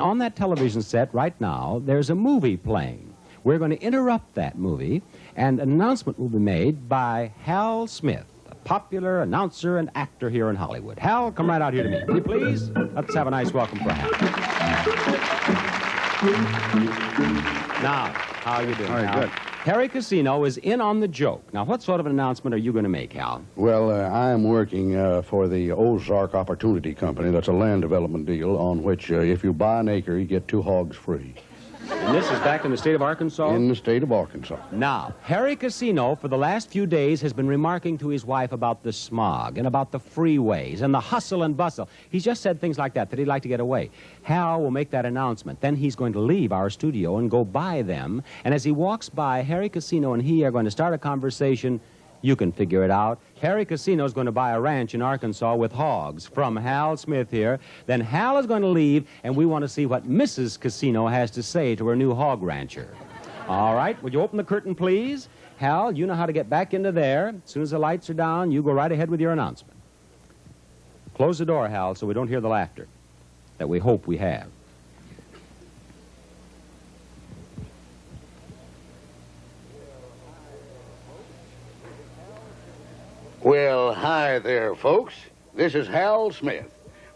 On that television set right now, there's a movie playing. We're going to interrupt that movie, and an announcement will be made by Hal Smith, a popular announcer and actor here in Hollywood. Hal, come right out here to me. Will you please? Let's have a nice welcome for Hal. Now, how are you doing, Very Hal? good. Harry Casino is in on the joke. Now, what sort of an announcement are you going to make, Hal? Well, I am working for the Ozark Opportunity Company. That's a land development deal on which if you buy an acre, you get 2 hogs free. And this is back in the state of Arkansas? In the state of Arkansas. Now, Harry Casino, for the last few days, has been remarking to his wife about the smog and about the freeways and the hustle and bustle. He's just said things like that he'd like to get away. Hal will make that announcement. Then he's going to leave our studio and go by them. And as he walks by, Harry Casino and he are going to start a conversation. You can figure it out. Harry Casino is going to buy a ranch in Arkansas with hogs from Hal Smith here. Then Hal is going to leave, and we want to see what Mrs. Casino has to say to her new hog rancher. All right, would you open the curtain, please? Hal, you know how to get back into there. As soon as the lights are down, you go right ahead with your announcement. Close the door, Hal, so we don't hear the laughter that we hope we have. Well, hi there, folks. This is Hal Smith,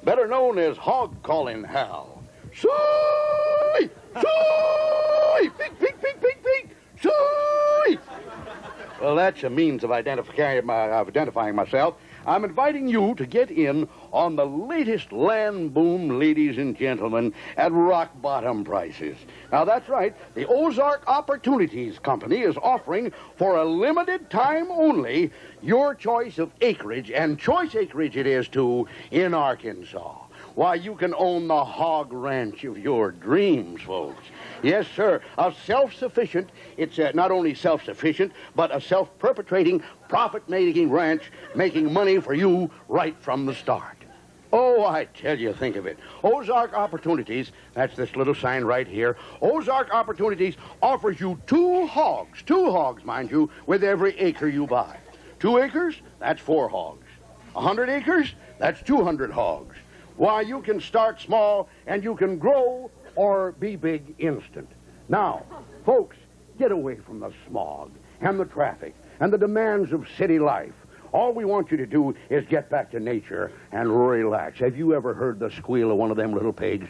better known as Hog Calling Hal. Soy! Soy! Peek, peek, peek, peek, peek! Soy! Well, that's a means of identifying myself. I'm inviting you to get in on the latest land boom, ladies and gentlemen, at rock-bottom prices. Now, that's right. The Ozark Opportunities Company is offering, for a limited time only, your choice of acreage, and choice acreage it is, too, in Arkansas. Why, you can own the hog ranch of your dreams, folks. Yes, sir. A self-sufficient, it's not only self-sufficient, but a self-perpetrating, profit-making ranch making money for you right from the start. Oh, I tell you, think of it. Ozark Opportunities, that's this little sign right here. Ozark Opportunities offers you 2 hogs, mind you, with every acre you buy. 2 acres, that's 4 hogs. 100 acres, that's 200 hogs. Why, you can start small and you can grow or be big instant. Now, folks, get away from the smog and the traffic and the demands of city life. All we want you to do is get back to nature and relax. Have you ever heard the squeal of one of them little pigs?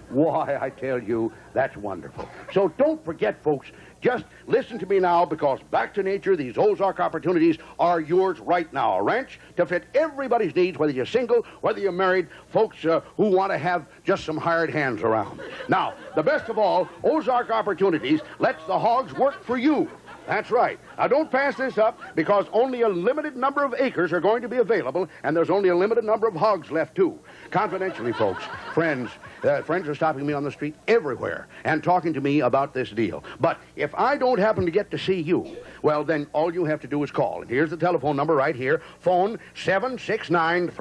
Why, I tell you, that's wonderful. So don't forget, folks, just listen to me now, because back to nature, these Ozark Opportunities are yours right now. A ranch to fit everybody's needs, whether you're single, whether you're married, folks who want to have just some hired hands around. Now, the best of all, Ozark Opportunities lets the hogs work for you. That's right. Now, don't pass this up, because only a limited number of acres are going to be available, and there's only a limited number of hogs left, too. Confidentially, folks, friends are stopping me on the street everywhere and talking to me about this deal. But if I don't happen to get to see you, well, then all you have to do is call. And here's the telephone number right here. Phone 769-3105.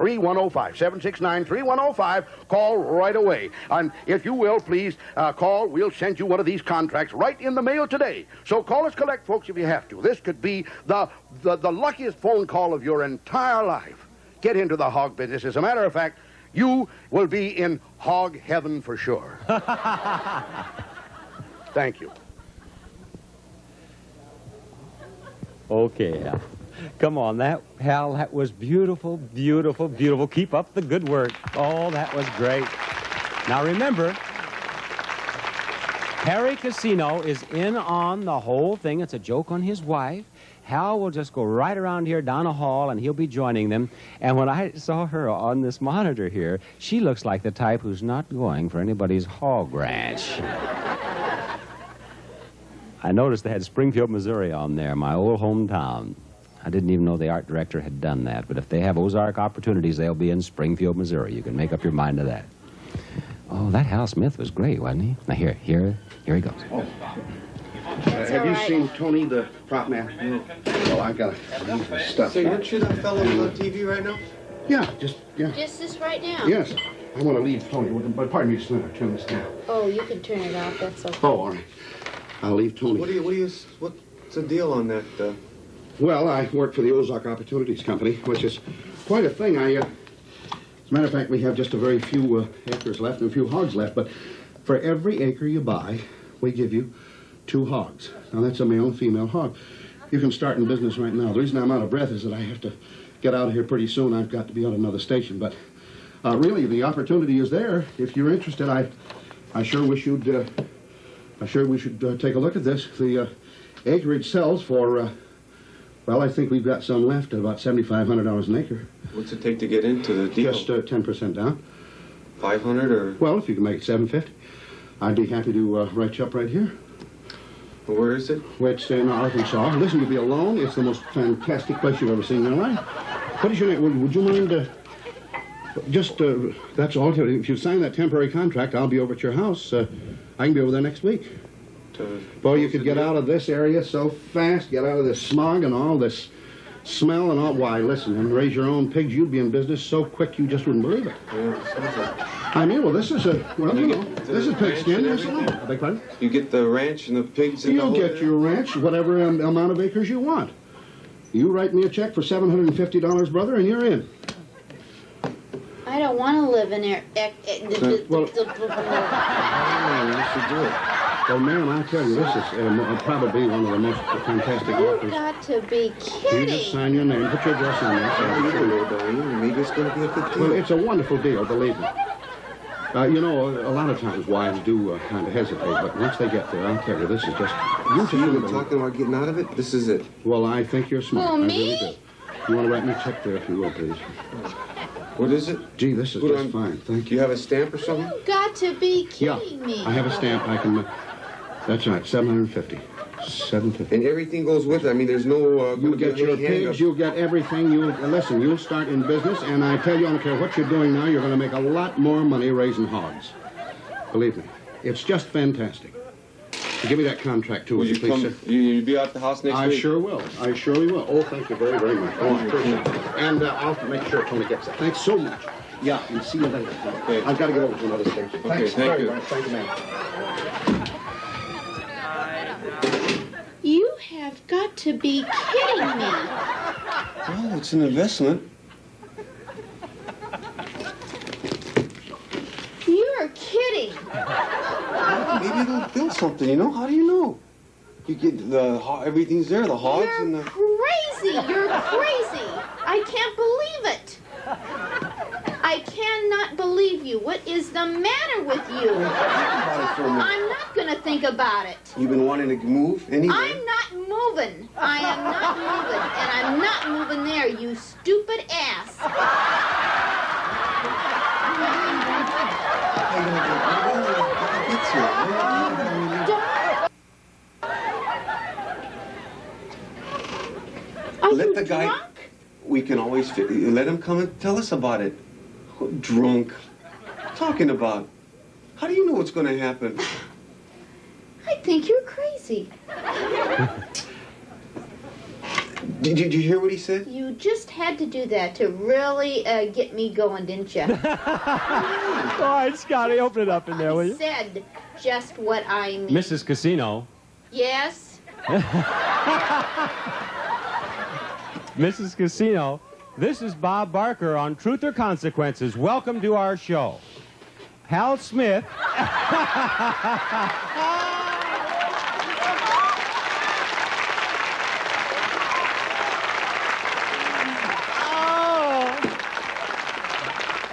769-3105. Call right away. And if you will, please call. We'll send you one of these contracts right in the mail today. So call us collect, folks, if you have to. This could be the luckiest phone call of your entire life. Get into the hog business. As a matter of fact, you will be in hog heaven for sure. Thank you. Okay, Hal. Come on, Hal, that was beautiful, beautiful, beautiful. Keep up the good work. Oh, that was great. Now, remember, Harry Casino is in on the whole thing. It's a joke on his wife. Hal will just go right around here down a hall, and he'll be joining them. And when I saw her on this monitor here, she looks like the type who's not going for anybody's hog ranch. I noticed they had Springfield, Missouri on there, my old hometown. I didn't even know the art director had done that. But if they have Ozark Opportunities, they'll be in Springfield, Missouri. You can make up your mind to that. Oh, that Hal Smith was great, wasn't he? Now, here he goes. Oh. Have you seen Tony, the prop man? No. Well, I've got to leave this stuff. Say, aren't you that fellow on TV right now? Yeah. Just this right now? Yes. I want to leave Tony, but pardon me, just a minute. Turn this down. Oh, you can turn it off. That's okay. Oh, all right. I'll leave Tony. What's the deal on that? Well, I work for the Ozark Opportunities Company, which is quite a thing. As a matter of fact, we have just a very few acres left and a few hogs left, but For every acre you buy, we give you 2 hogs. Now, that's a male and female hog. You can start in business right now. The reason I'm out of breath is that I have to get out of here pretty soon. I've got to be on another station. But really, the opportunity is there. If you're interested, I sure wish you'd... I sure we should take a look at this. The acreage sells for, well, I think we've got some left at about $7,500 an acre. What's it take to get into the deal? Just 10% down. 500 or? Well, if you can make it $750, I'd be happy to write you up right here. Where is it? Well, it's in Arkansas. Listen, you'll be alone. It's the most fantastic place you've ever seen in your life. What is your name? Would you mind, that's all. If you sign that temporary contract, I'll be over at your house. I can be over there next week. Boy, you could get out of this area so fast, get out of this smog and all this smell and all. Why, listen, and raise your own pigs, you'd be in business so quick you just wouldn't believe it. Yeah, I mean, well, this is this is pigskin. Yes, I beg pardon? you get the ranch and the pigs and You'll get your ranch, whatever amount of acres you want. You write me a check for $750, brother, and you're in. I don't want to live in there. Well, well, ma'am, I tell you, this is probably one of the most fantastic You've offers. got to be You just kidding. sign your name, put your address on there. You don't know, darling. Maybe it's going to be a good deal. Well, it's a wonderful deal, believe me. You know, a lot of times wives do kind of hesitate, but once they get there, I'll tell you, this is just... You've been talking about getting out of it? This is it. Well, I think you're smart. Who, I me? really do. You want to write me a check there, if you will, please. What is it? Gee, this is Put just on- fine. Thank Do you you. have a stamp or something? You've got to be Yeah, kidding me. I have a stamp. I can... that's right, $750. $750. And everything goes with it. I mean, there's no... You get your pigs, you'll get everything. Listen, you'll start in business, and I tell you, I don't care what you're doing now, you're going to make a lot more money raising hogs. Believe me. It's just fantastic. Give me that contract, too, Will will you you please, come? sir? You'll be at the house next I week? sure will. I surely will. Oh, thank you very, very much. Oh, I appreciate it. And I'll make sure Tony gets it. Thanks so much. Yeah, and see you later. Okay. I've got to get over to another station. Thanks thank very you. much. Thank you, ma'am. You have got to be kidding me. Oh, it's an investment. You're kidding. Maybe it'll build something, you know? How do you know? You get everything's there, the hogs and You're the... crazy. You're crazy. I can't believe it. I cannot believe you. What is the matter with you? Think about it for a minute. I'm not going to think about it. You've been wanting to move anyway? I'm not moving. I am not moving. And I'm not moving there, you stupid ass. Are Let you the guy... drunk? We can always... Let him come and tell us about it. Drunk. Talking about... How do you know what's going to happen? I think you're crazy. Did you hear what he said? You just had to do that to really get me going, didn't you? All right, Scotty, open it up in there, will I you? said just what I mean. Mrs. Casino. Yes? Mrs. Casino, this is Bob Barker on Truth or Consequences. Welcome to our show. Hal Smith.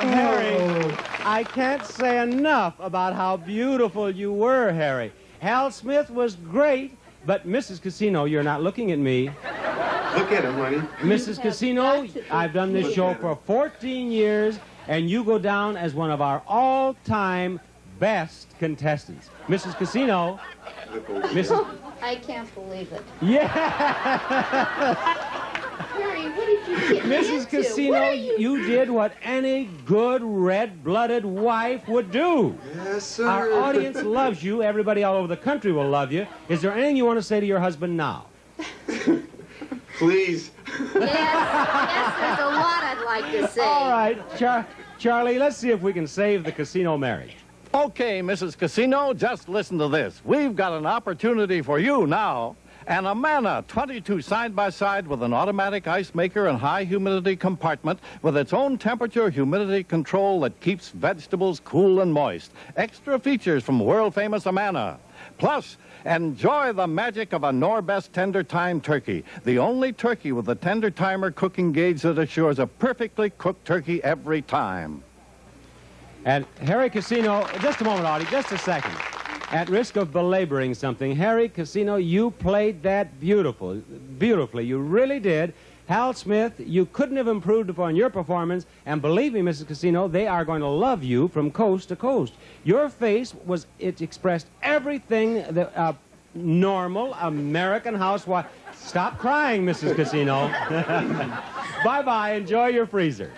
Harry, I can't say enough about how beautiful you were, Harry. Hal Smith was great, but Mrs. Casino, you're not looking at me. Look at him, honey. Mrs. Casino, I've done this show for 14 years, and you go down as one of our all-time best contestants. Mrs. Casino, Mrs. I can't believe it. Yeah! Harry, what did you get Mrs. into? Casino, What are you... did what any good red-blooded wife would do. Yes, sir. Our audience loves you. Everybody all over the country will love you. Is there anything you want to say to your husband now? Please. Yes, there's a lot I'd like to say. All right, Charlie, let's see if we can save the casino marriage. Okay, Mrs. Casino, just listen to this. We've got an opportunity for you now. And a Manna 22 side-by-side with an automatic ice maker and high humidity compartment with its own temperature humidity control that keeps vegetables cool and moist. Extra features from world-famous Amana. Plus, enjoy the magic of a Norbest Tender Time turkey, the only turkey with a tender timer cooking gauge that assures a perfectly cooked turkey every time. At Harry Casino, just a moment, Audie, just a second. At risk of belaboring something, Harry Casino, you played that beautifully. You really did. Hal Smith, you couldn't have improved upon your performance, and believe me, Mrs. Casino, they are going to love you from coast to coast. Your face it expressed everything that a normal American housewife... Stop crying, Mrs. Casino. Bye-bye. Enjoy your freezer.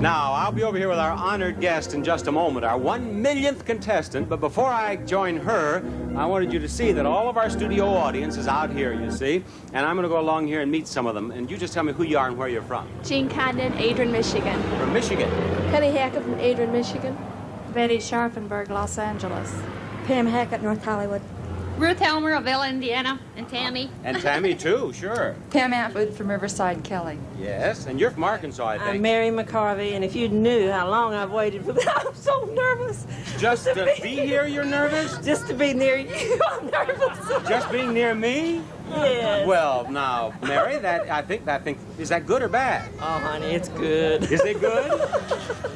Now, I'll be over here with our honored guest in just a moment, our 1,000,000th contestant. But before I join her, I wanted you to see that all of our studio audience is out here, you see. And I'm going to go along here and meet some of them. And you just tell me who you are and where you're from. Jean Condon, Adrian, Michigan. From Michigan. Penny Hackett from Adrian, Michigan. Betty Scharfenberg, Los Angeles. Pam Hackett, North Hollywood. Ruth Elmer of Villa, Indiana. And Tammy. And Tammy, too, sure. Pam Atwood from Riverside, Kelly. Yes, and you're from Arkansas, I think. I'm Mary McCarvey, and if you knew how long I've waited for that, I'm so nervous. Just to be here, you're nervous? Just to be near you, I'm nervous. Just being near me? Yes. Well, now, Mary, I think, is that good or bad? Oh, honey, it's good. Is it good?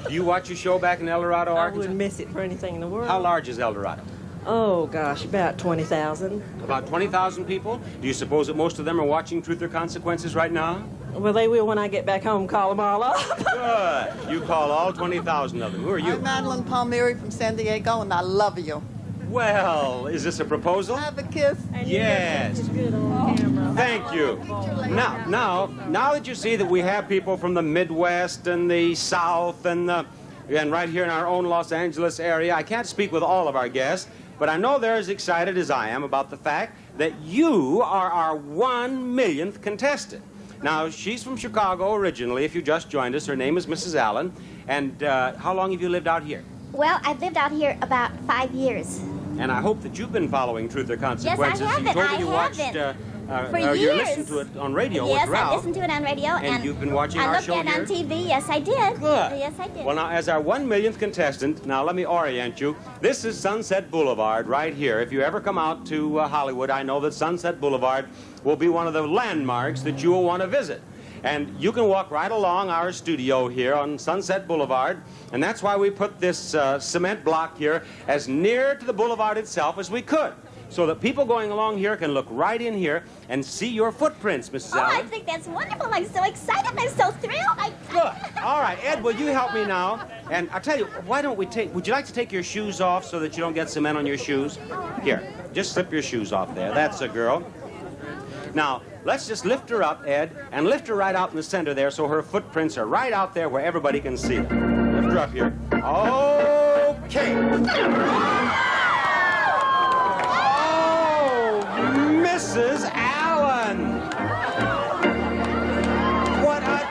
Do you watch your show back in El Dorado, I Arkansas? wouldn't miss it for anything in the world. How large is El Dorado? Oh, gosh, about 20,000. About 20,000 people? Do you suppose that most of them are watching Truth or Consequences right now? Well, they will when I get back home, call them all up. Good. You call all 20,000 of them. Who are you? I'm Madeline Palmieri from San Diego, and I love you. Well, is this a proposal? Have a kiss. Yes. Good on camera. Thank you. Now that you see that we have people from the Midwest and the South and right here in our own Los Angeles area, I can't speak with all of our guests, but I know they're as excited as I am about the fact that you are our 1,000,000th contestant. Now, she's from Chicago originally. If you just joined us, her name is Mrs. Allen. And how long have you lived out here? Well, I've lived out here about 5 years. And I hope that you've been following Truth or Consequences. Yes, I have You told me I you have watched, For years. You listened to it on radio yes, with Ralph. I listened to it on radio. And you've been watching our show I looked at it here? on TV. Yes, I did. Good. Yes, I did. Well, now, as our 1,000,000th contestant, now let me orient you. This is Sunset Boulevard right here. If you ever come out to Hollywood, I know that Sunset Boulevard will be one of the landmarks that you will want to visit. And you can walk right along our studio here on Sunset Boulevard, and that's why we put this cement block here as near to the boulevard itself as we could, so that people going along here can look right in here and see your footprints, Mrs. Allen. I think that's wonderful. I'm so excited. I'm so thrilled. Good. All right, Ed, will you help me now? And I'll tell you, would you like to take your shoes off so that you don't get cement on your shoes? Here, just slip your shoes off there. That's a girl. Now, let's just lift her up, Ed, and lift her right out in the center there so her footprints are right out there where everybody can see them. Lift her up here. Okay. Oh, Mrs. Allen. What a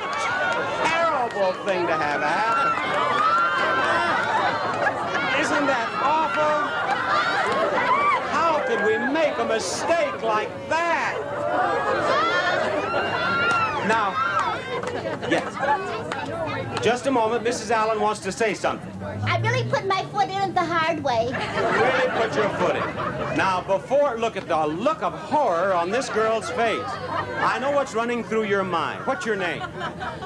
terrible thing to have happen. Isn't that awful? How could we make a mistake like that? Now, yes. Just a moment. Mrs. Allen wants to say something. I really put my foot in it the hard way. Really put your foot in. Now, look at the look of horror on this girl's face. I know what's running through your mind. What's your name?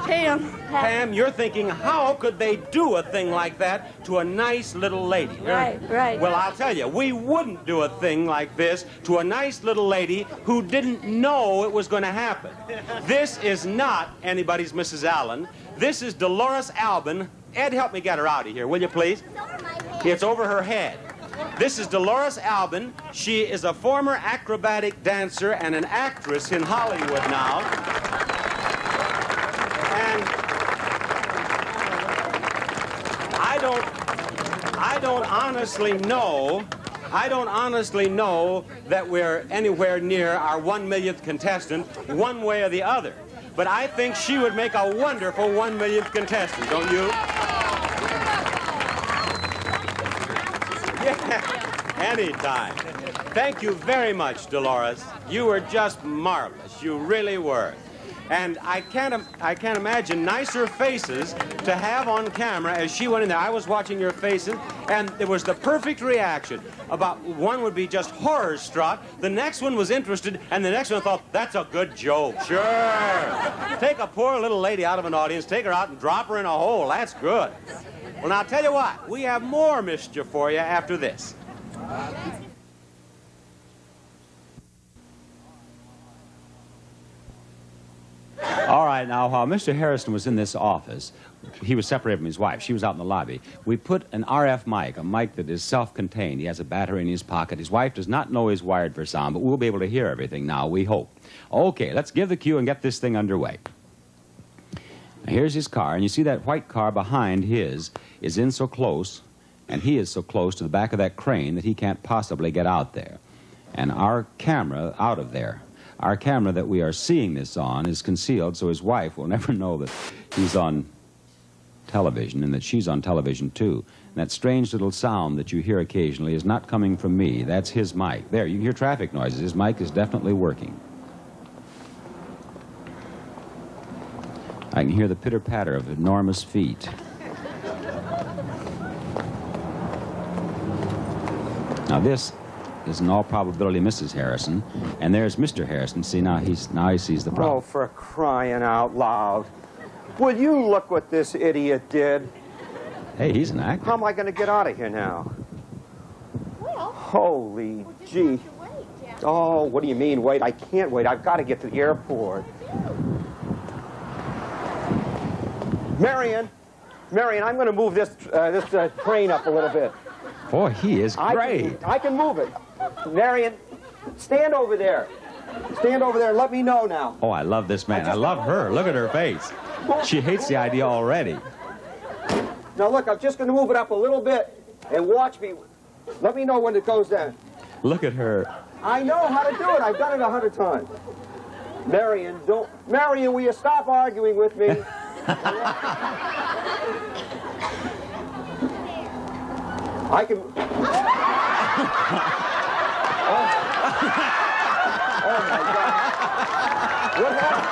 Pam. Pam, you're thinking, how could they do a thing like that to a nice little lady? Right. Well, I'll tell you, we wouldn't do a thing like this to a nice little lady who didn't know it was going to happen. This is not anybody's Mrs. Allen. This is Dolores Albin. Ed, help me get her out of here, will you please? It's over her head. This is Dolores Albin. She is a former acrobatic dancer and an actress in Hollywood now. And I don't honestly know that we're anywhere near our 1,000,000th contestant one way or the other. But I think she would make a wonderful 1,000,000th contestant, don't you? Yeah, anytime. Thank you very much, Dolores. You were just marvelous. You really were. And I can't imagine nicer faces to have on camera as she went in there. I was watching your faces, and it was the perfect reaction. About one would be just horror-struck, the next one was interested, and the next one thought, that's a good joke. Sure. Take a poor little lady out of an audience, take her out and drop her in a hole. That's good. Well, now, I'll tell you what. We have more mischief for you after this. All right, now, while Mr. Harrison was in this office, he was separated from his wife. She was out in the lobby. We put an RF mic, a mic that is self-contained. He has a battery in his pocket. His wife does not know he's wired for sound, but we'll be able to hear everything now, we hope. Okay, let's give the cue and get this thing underway. Now, here's his car, and you see that white car behind his is in so close, and he is so close to the back of that crane that he can't possibly get out there. And our camera out of there. Our camera that we are seeing this on is concealed, so his wife will never know that he's on television and that she's on television, too. And that strange little sound that you hear occasionally is not coming from me. That's his mic. There, you can hear traffic noises. His mic is definitely working. I can hear the pitter-patter of enormous feet. Now, this is in all probability Mrs. Harrison, and there's Mr. Harrison. See, now he sees the problem. Oh, for crying out loud. Will you look what this idiot did? Hey, he's an actor. How am I going to get out of here now? Well, holy gee. Oh, what do you mean, wait? I can't wait. I've got to get to the airport. Marion, I'm going to move this train up a little bit. Boy, he is great. I can move it. Marion, stand over there. Stand over there and let me know now. Oh, I love this man. I love her. Look at her face. She hates the idea already. Now, look, I'm just going to move it up a little bit and watch me. Let me know when it goes down. Look at her. I know how to do it. I've done it 100 times. Marion, Marion, will you stop arguing with me? I can... Oh my God. What happened?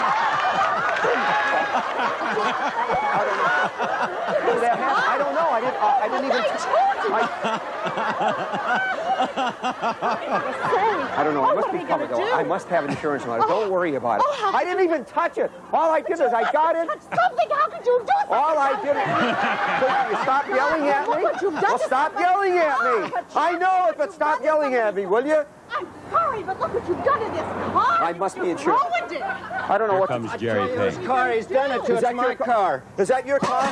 I don't know. I didn't even... I don't know. I must be covered, though. I must have insurance on it. Don't worry about it. I didn't even touch it. All I did is I got it. Something. How could you do something? All I did is... You stop yelling at me? Well, stop yelling at me. I know it, but stop yelling at me, will you? I'm sorry, but look what you've done in this car. I must be insured. Ruined it. I don't know what... Here comes Jerry Payne. This car, he's done it to it. It's my car. Is that your car?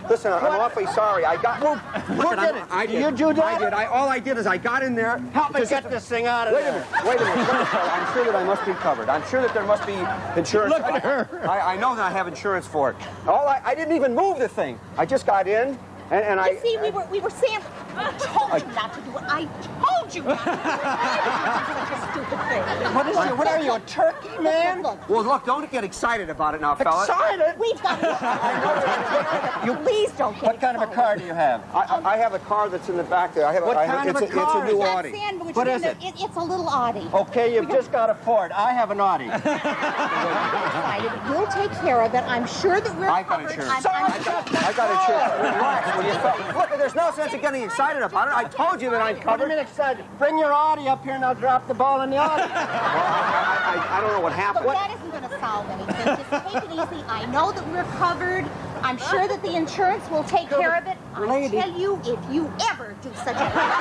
Listen, I'm awfully sorry. I got... Who did it? You do that? I did. All I did is I got in there... Help me get this thing out of there. Wait a minute. I'm sure that I must be covered. I'm sure that there must be insurance. Look at her. I know that I have insurance for it. I didn't even move the thing. I just got in, and I... You see, we were saying... I told you not to do it. I told you not to do it. Such a stupid thing. What are you, a turkey, man? Well, look, don't get excited about it now, fella. Excited? We've got it. Please don't get What kind of a car do you have? I have a car that's in the back there. What kind of a car? It's a new Audi. What is it? It's a little Audi. Okay, you've just got a Ford. I have an Audi. We'll take care of it. I'm sure that we're I got covered. insurance. I got insurance. Relax. Look, there's no sense in getting excited about it. I told you that I'm covered. Wait a minute, excited. Bring your Audi up here and I'll drop the ball in the Audi. I don't know what happened. But that isn't going to solve anything. Just take it easy. I know that we're covered. I'm sure that the insurance will take care of it. I tell you, if you ever do such a thing.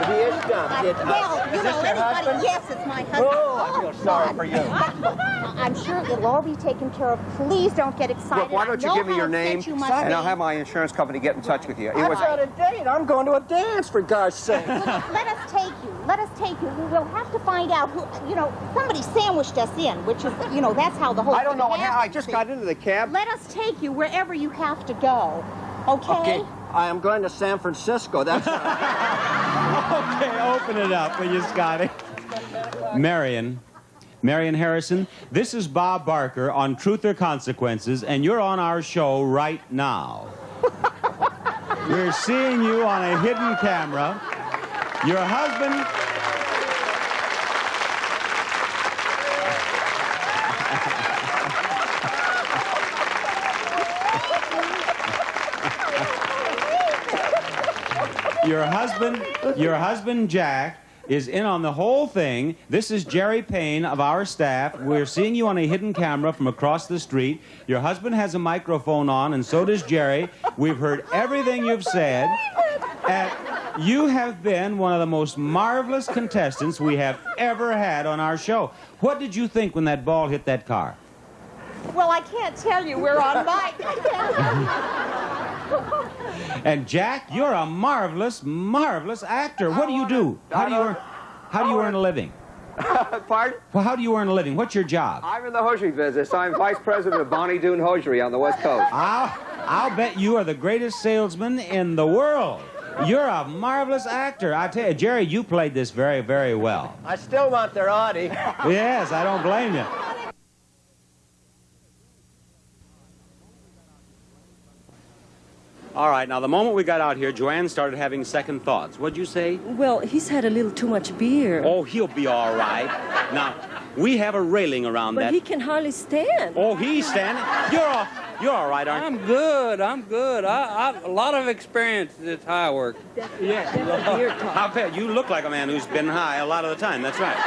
He is dumb. Well, you know, anybody, yes, it's my husband. Oh, I feel sorry for you. I'm sure it'll all be taken care of. Please don't get excited. Look, why don't you give me your name, and I'll have my insurance company get in touch with you. I've got a date. I'm going to a dance, for God's sake. Let us take you. Let us take you. We'll have to find out who, you know, somebody sandwiched us in, which is, you know, that's how the whole I don't know thing how. I just got into the cab. Let us take you wherever you have to go. Okay? Okay, I am going to San Francisco. That's Okay, open it up, will you, Scotty? Marion Harrison, this is Bob Barker on Truth or Consequences, and you're on our show right now. We're seeing you on a hidden camera. Your husband... Your husband, Jack, is in on the whole thing. This is Jerry Payne of our staff. We're seeing you on a hidden camera from across the street. Your husband has a microphone on, and so does Jerry. We've heard everything you've said. And you have been one of the most marvelous contestants we have ever had on our show. What did you think when that ball hit that car? Well, I can't tell you. We're on mic. And Jack, you're a marvelous, marvelous actor. What do you do? How do you earn a living? Pardon? Well, how do you earn a living? What's your job? I'm in the hosiery business. I'm vice president of Bonnie Doon Hosiery on the West Coast. I'll bet you are the greatest salesman in the world. You're a marvelous actor. I tell you, Jerry, you played this very, very well. I still want their Audi. Yes, I don't blame you. All right, now the moment we got out here, Joanne started having second thoughts. What'd you say? Well, he's had a little too much beer. Oh, he'll be all right. Now, we have a railing around that. But he can hardly stand. Oh, he's standing. You're all right, aren't you? I'm good. I've a lot of experience in this high work. That's the beer talk. I'll bet you look like a man who's been high a lot of the time. That's right.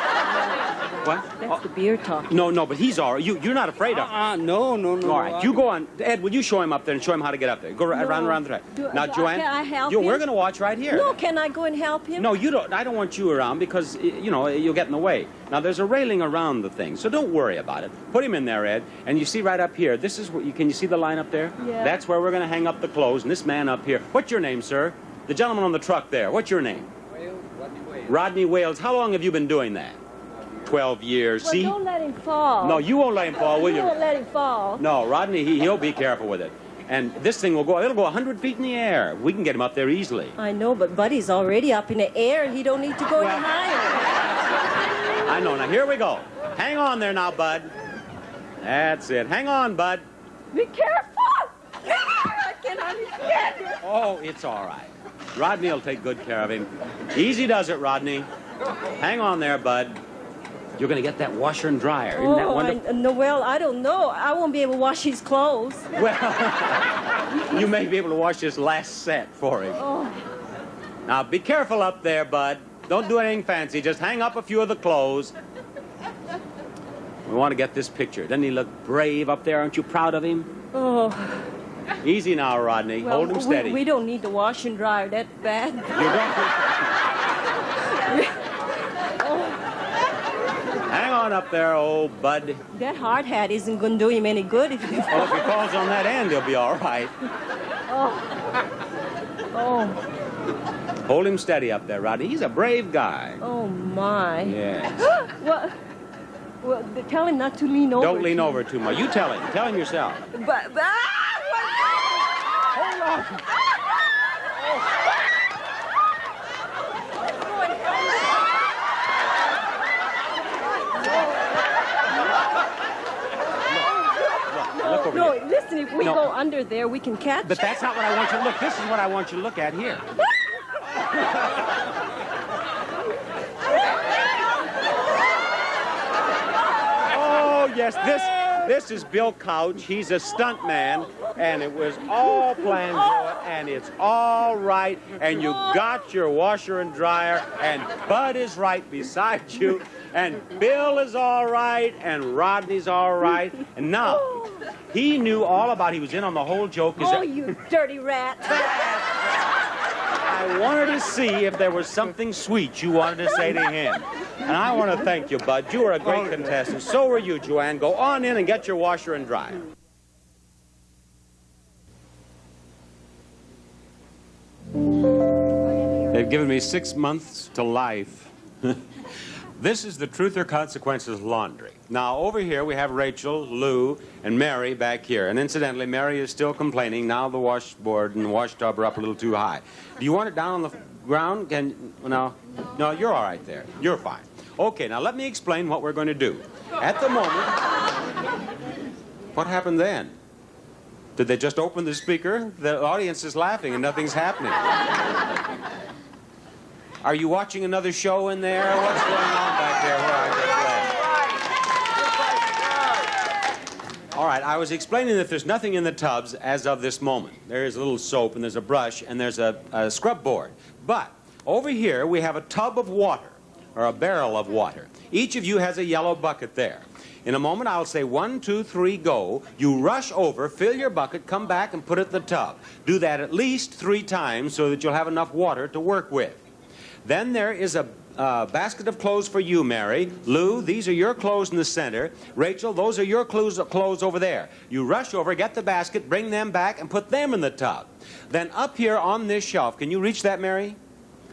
What? That's the beer talk. No, but he's all right. You're not afraid of him. No. All right, you go on. Ed, will you show him up there and show him how to get up there? Go around the track. Now, Joanne, can I help him? we're going to watch right here. No, can I go and help him? No, you don't. I don't want you around because, you'll get in the way. Now, there's a railing around the thing, so don't worry about it. Put him in there, Ed, and you see right up here, this is what can you see the line up there? Yeah. That's where we're going to hang up the clothes, and this man up here. What's your name, sir? The gentleman on the truck there. What's your name? Rodney Wales. Rodney Wales. How long have you been doing that? 12 years. Well, see? don't let him fall. No, you won't let him fall, will you? You won't let him fall. No, Rodney, he'll be careful with it. And this thing it'll go 100 feet in the air. We can get him up there easily. I know, but Buddy's already up in the air, and he don't need to go any higher. I know. Now, here we go. Hang on there now, Bud. That's it. Hang on, Bud. Be careful! I can't understand it. Oh, it's all right. Rodney will take good care of him. Easy does it, Rodney. Hang on there, Bud. You're going to get that washer and dryer. Isn't that wonderful? Well, I don't know. I won't be able to wash his clothes. Well, you may be able to wash this last set for him. Oh. Now, be careful up there, Bud. Don't do anything fancy. Just hang up a few of the clothes. We want to get this picture. Doesn't he look brave up there? Aren't you proud of him? Oh. Easy now, Rodney. Well, hold him steady. We don't need to wash and dryer that bad. You don't? Hang on up there, old Bud. That hard hat isn't going to do him any good if he falls. Well, if he falls on that end, he'll be all right. Oh. Hold him steady up there, Rodney. He's a brave guy. Oh, my. Yes. Well, tell him not to lean over. Don't lean over too much. You tell him. Tell him yourself. Hold on. No, listen, if we go under there, we can catch. But that's not what I want you to look. This is what I want you to look at here. Oh, yes, this is Bill Couch. He's a stunt man, and it was all planned, Joe, and it's all right, and you got your washer and dryer, and Bud is right beside you, and Bill is all right, and Rodney's all right, and now, he knew all about, he was in on the whole joke. Oh, you dirty rat. I wanted to see if there was something sweet you wanted to say to him. And I want to thank you, Bud. You were a great contestant. So were you, Joanne. Go on in and get your washer and dryer. They've given me 6 months to life. This is the Truth or Consequences laundry. Now, over here we have Rachel, Lou, and Mary back here. And incidentally, Mary is still complaining. Now the washboard and the wash tub are up a little too high. Do you want it down on the ground? No, you're all right there. You're fine. Okay, now let me explain what we're going to do. At the moment... What happened then? Did they just open the speaker? The audience is laughing and nothing's happening. Are you watching another show in there? What's going on back there where I just left? All right, I was explaining that there's nothing in the tubs as of this moment. There is a little soap and there's a brush and there's a scrub board. But over here we have a tub of water, or a barrel of water. Each of you has a yellow bucket there. In a moment, I'll say 1, 2, 3, go. You rush over, fill your bucket, come back and put it in the tub. Do that at least 3 times so that you'll have enough water to work with. Then there is a basket of clothes for you, Mary. Lou, these are your clothes in the center. Rachel, those are your clothes over there. You rush over, get the basket, bring them back, and put them in the tub. Then up here on this shelf, can you reach that, Mary?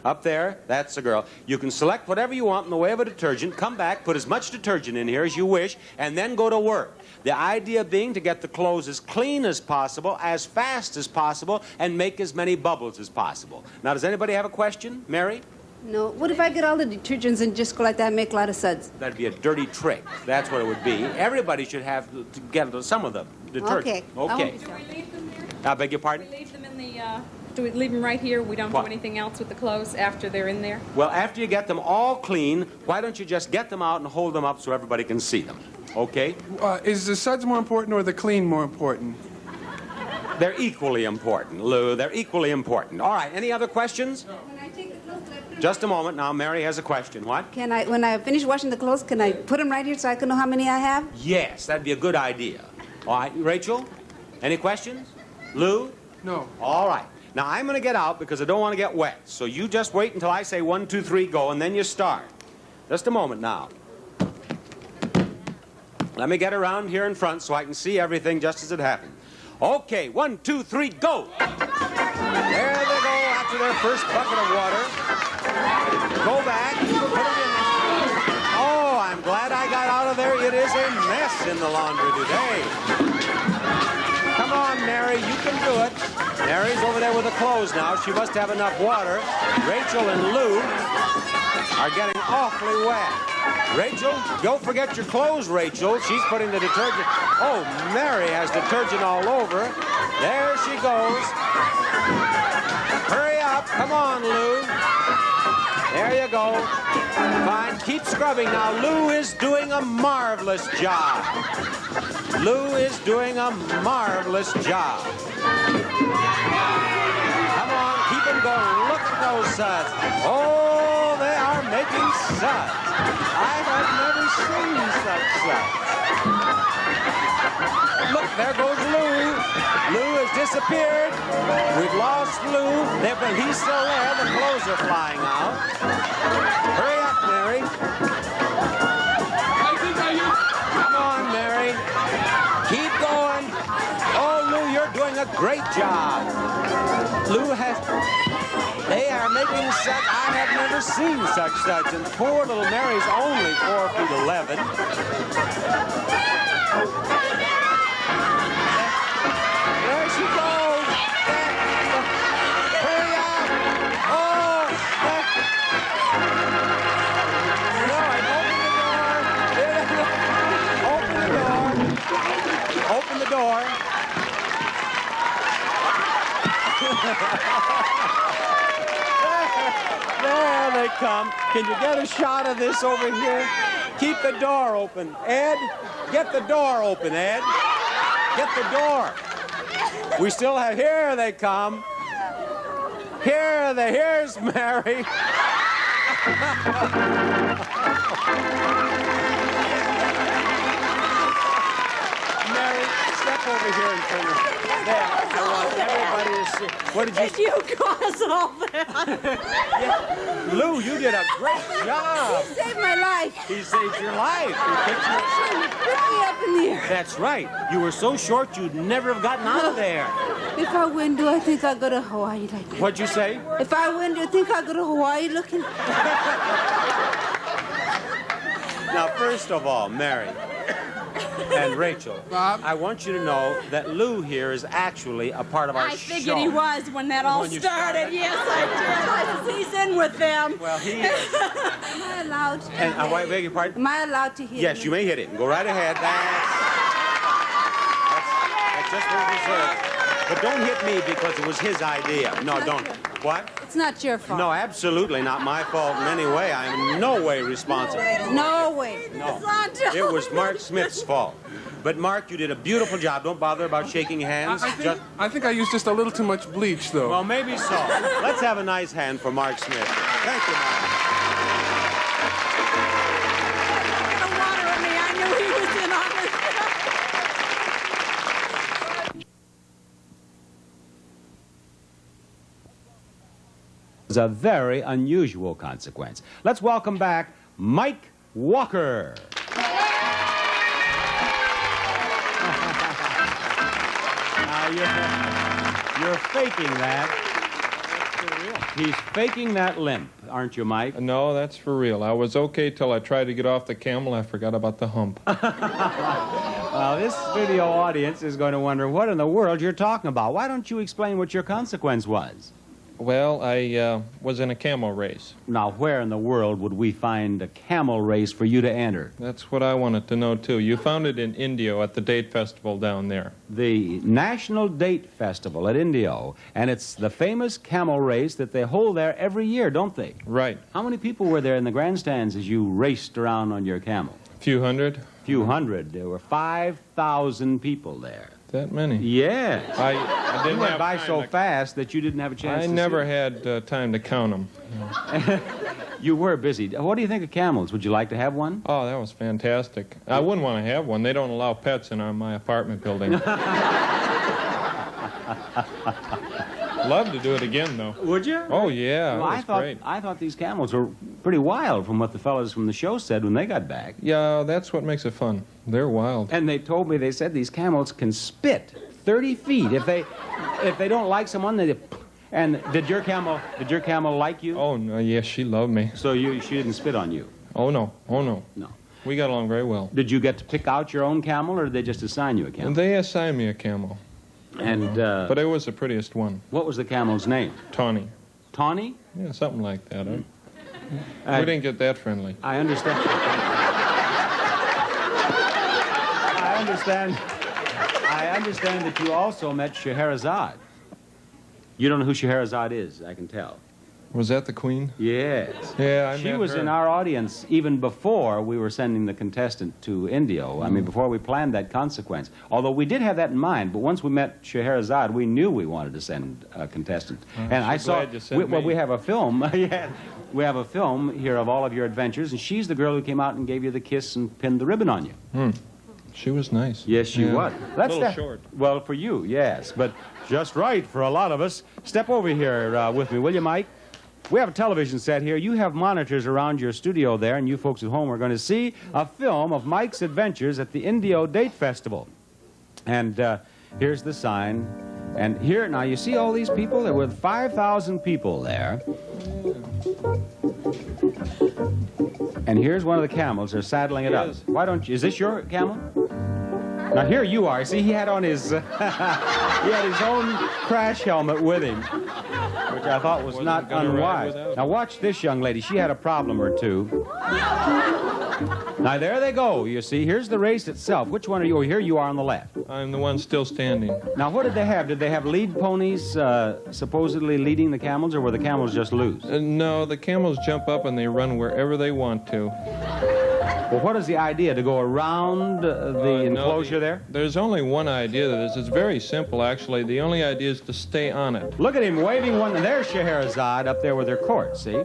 Up there, that's the girl. You can select whatever you want in the way of a detergent, come back, put as much detergent in here as you wish, and then go to work. The idea being to get the clothes as clean as possible, as fast as possible, and make as many bubbles as possible. Now, does anybody have a question? Mary? No. What if I get all the detergents and just go like that and make a lot of suds? That'd be a dirty trick. That's what it would be. Everybody should have to get some of the detergent. Okay. Okay. Do we leave them there? I beg your pardon? Do we leave them in the, do we leave them right here? We don't What? do anything else with the clothes after they're in there? Well, after you get them all clean, why don't you just get them out and hold them up so everybody can see them? Okay? Is the suds more important or the clean more important? They're equally important, Lou. They're equally important. All right, any other questions? Just a moment. Now, Mary has a question. What? Can I, when I finish washing the clothes, can I put them right here so I can know how many I have? Yes, that'd be a good idea. All right, Rachel, any questions? Lou? No. All right. Now, I'm going to get out because I don't want to get wet. So you just wait until I say 1, 2, 3, go, and then you start. Just a moment now. Let me get around here in front so I can see everything just as it happened. Okay, 1, 2, 3, go! There they go after their first bucket of water. Go back, put it in. Oh, I'm glad I got out of there. It is a mess in the laundry today. Come on, Mary, you can do it. Mary's over there with the clothes now. She must have enough water. Rachel and Lou are getting awfully wet. Rachel, don't forget your clothes, Rachel. She's putting the detergent. Oh, Mary has detergent all over. There she goes. Hurry up. Come on, Lou. There you go. Fine. Keep scrubbing. Now, Lou is doing a marvelous job. Lou is doing a marvelous job. Come on. Keep them going. Look at those suds. Oh, they are making suds. I have never seen such suds. Look, there goes Lou. Lou has disappeared. We've lost Lou. But he's still there. The clothes are flying out. Hurry up, Mary. Come on, Mary. Keep going. Oh, Lou, you're doing a great job. Lou has... They are making such... I have never seen such suds. And poor little Mary's only 4 feet 11. There she goes. Hurry up. Oh. No, open the door. Open the door. Open the door. There they come. Can you get a shot of this over here? Keep the door open. Ed, get the door open, Ed. Get the door. We still have... Here they come. Here's Mary. Mary, step over here and turn it. There. I want everybody to see. What did you... You caused all that. Yeah. Lou, you did a great job. He saved my life. He saved your life. He picked you up. He picked me up in the air. That's right. You were so short you'd never have gotten out of there. If I win, do I think I'll go to Hawaii like that? What'd you say? If I win, do you think I'll go to Hawaii looking? Now, first of all, Mary and Rachel, Bob? I want you to know that Lou here is actually a part of our show. I figured he was when that all When you started. Yes, I did. He's in with them. Well, he is. Am I allowed to? And I beg your pardon? Am I allowed to hit Yes, him? you may hit it. Go right ahead. That's just for dessert. But don't hit me because it was his idea. No, don't. What? It's not your fault. No, absolutely not my fault in any way. I am in no way responsible. No way. No. It was Mark Smith's fault. But, Mark, you did a beautiful job. Don't bother about shaking hands. I think I used just a little too much bleach, though. Well, maybe so. Let's have a nice hand for Mark Smith. Thank you, Mark. It's a very unusual consequence. Let's welcome back Mike Walker. Now, you're faking that. He's faking that limp, aren't you, Mike? No, that's for real. I was okay till I tried to get off the camel. I forgot about the hump. Well, this studio audience is going to wonder what in the world you're talking about. Why don't you explain what your consequence was? Well, I was in a camel race. Now, where in the world would we find a camel race for you to enter? That's what I wanted to know, too. You found it in Indio at the date festival down there. The National Date Festival at Indio, and it's the famous camel race that they hold there every year, don't they? Right. How many people were there in the grandstands as you raced around on your camel? A few hundred. Few hundred. There were 5,000 people there. That many? Yes. I didn't you went have by time so to... fast that you didn't have a chance I to never see. had time to count them. You were busy. What do you think of camels? Would you like to have one? Oh, that was fantastic. I wouldn't want to have one. They don't allow pets in my apartment building. Love to do it again, though. Would you? Oh, yeah. Well, it was great. I thought these camels were pretty wild from what the fellas from the show said when they got back. Yeah, that's what makes it fun. They're wild. And they told me, they said these camels can spit 30 feet. If they don't like someone, they... And did your camel like you? Oh, no, yes, she loved me. So she didn't spit on you? Oh, no. Oh, no. No. We got along very well. Did you get to pick out your own camel, or did they just assign you a camel? They assigned me a camel. And, but it was the prettiest one. What was the camel's name? Tawny. Tawny? Yeah, something like that. We didn't get that friendly. I understand. I understand that you also met Scheherazade. You don't know who Scheherazade is, I can tell. Was that the queen? Yes. Yeah, I met her. She was in our audience even before we were sending the contestant to Indio. I mean, before we planned that consequence. Although we did have that in mind, but once we met Scheherazade, we knew we wanted to send a contestant. And I saw, we have a film. Yeah, we have a film here of all of your adventures, and she's the girl who came out and gave you the kiss and pinned the ribbon on you. She was nice. Yes, she was. A little short. Well, for you, yes, but just right for a lot of us. Step over here with me, will you, Mike? We have a television set here. You have monitors around your studio there, and you folks at home are going to see a film of Mike's adventures at the Indio Date Festival. And here's the sign. And here, now, you see all these people? There were 5,000 people there. And here's one of the camels. They're saddling it up. Why don't you... Is this your camel? Now, here you are. See, he had on his... he had his own crash helmet with him, which I thought was not unwise. Now, watch this young lady. She had a problem or two. Now, there they go, you see. Here's the race itself. Which one are you? Oh, here you are on the left. I'm the one still standing. Now, what did they have? Did they have lead ponies supposedly leading the camels, or were the camels just loose? No, the camels jump up and they run wherever they want to. Well, what is the idea? To go around the enclosure there? There's only one idea to this. It's very simple, actually. The only idea is to stay on it. Look at him waving one. There's Scheherazade up there with her court, see?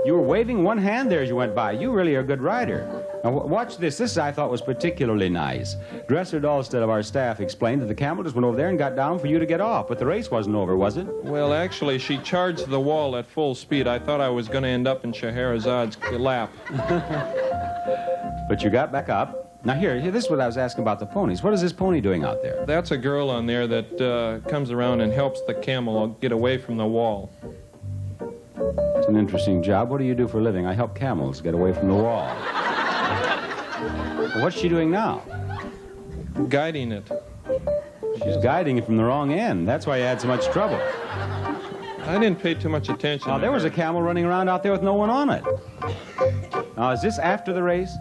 You were waving one hand there as you went by. You really are a good rider. Now, watch this. This I thought was particularly nice. Dresser Dahlstedt of our staff explained that the camel just went over there and got down for you to get off, but the race wasn't over, was it? Well, actually, she charged the wall at full speed. I thought I was going to end up in Scheherazade's lap. But you got back up. Now, here, this is what I was asking about the ponies. What is this pony doing out there? That's a girl on there that comes around and helps the camel get away from the wall. It's an interesting job. What do you do for a living? I help camels get away from the wall. Well, what's she doing now? Guiding it. She's guiding it from the wrong end. That's why you had so much trouble. I didn't pay too much attention. Now, there was a camel running around out there with no one on it. Now, is this after the race?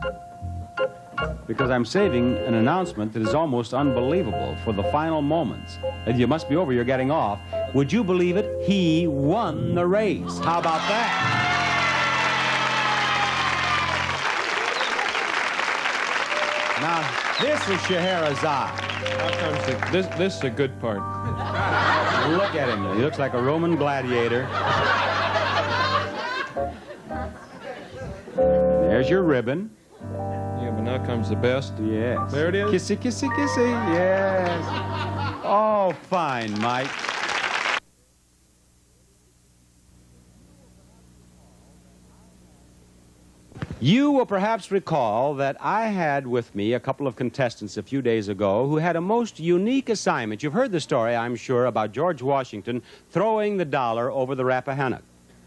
because I'm saving an announcement that is almost unbelievable for the final moments. You must be over, you're getting off. Would you believe it? He won the race. How about that? Now, this is Scheherazade. This is a good part. Look at him. He looks like a Roman gladiator. There's your ribbon. Yeah, but now comes the best. Yes. There it is. Kissy, kissy, kissy. Yes. Oh, fine, Mike. You will perhaps recall that I had with me a couple of contestants a few days ago who had a most unique assignment. You've heard the story, I'm sure, about George Washington throwing the dollar over the Rappahannock.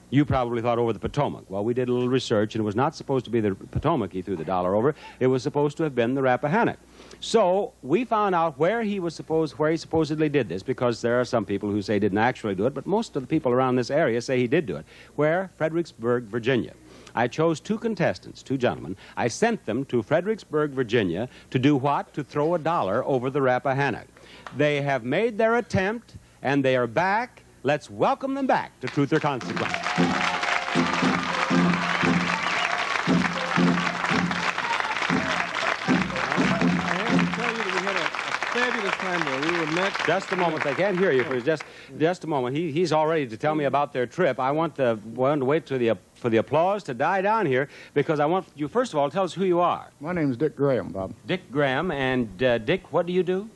You probably thought over the Potomac. Well, we did a little research, and it was not supposed to be the Potomac he threw the dollar over. It was supposed to have been the Rappahannock. So we found out where he supposedly did this, because there are some people who say he didn't actually do it, but most of the people around this area say he did do it. Where? Fredericksburg, Virginia. I chose two contestants, two gentlemen. I sent them to Fredericksburg, Virginia, to do what? To throw a dollar over the Rappahannock. They have made their attempt, and they are back. Let's welcome them back to Truth or Consequence. Fabulous time there. We were met. Just a moment. They can't hear you. Just a moment. He's all ready to tell me about their trip. I want to wait for the applause to die down here, because I want you, first of all, to tell us who you are. My name's Dick Graham, Bob. Dick Graham. And Dick, what do you do?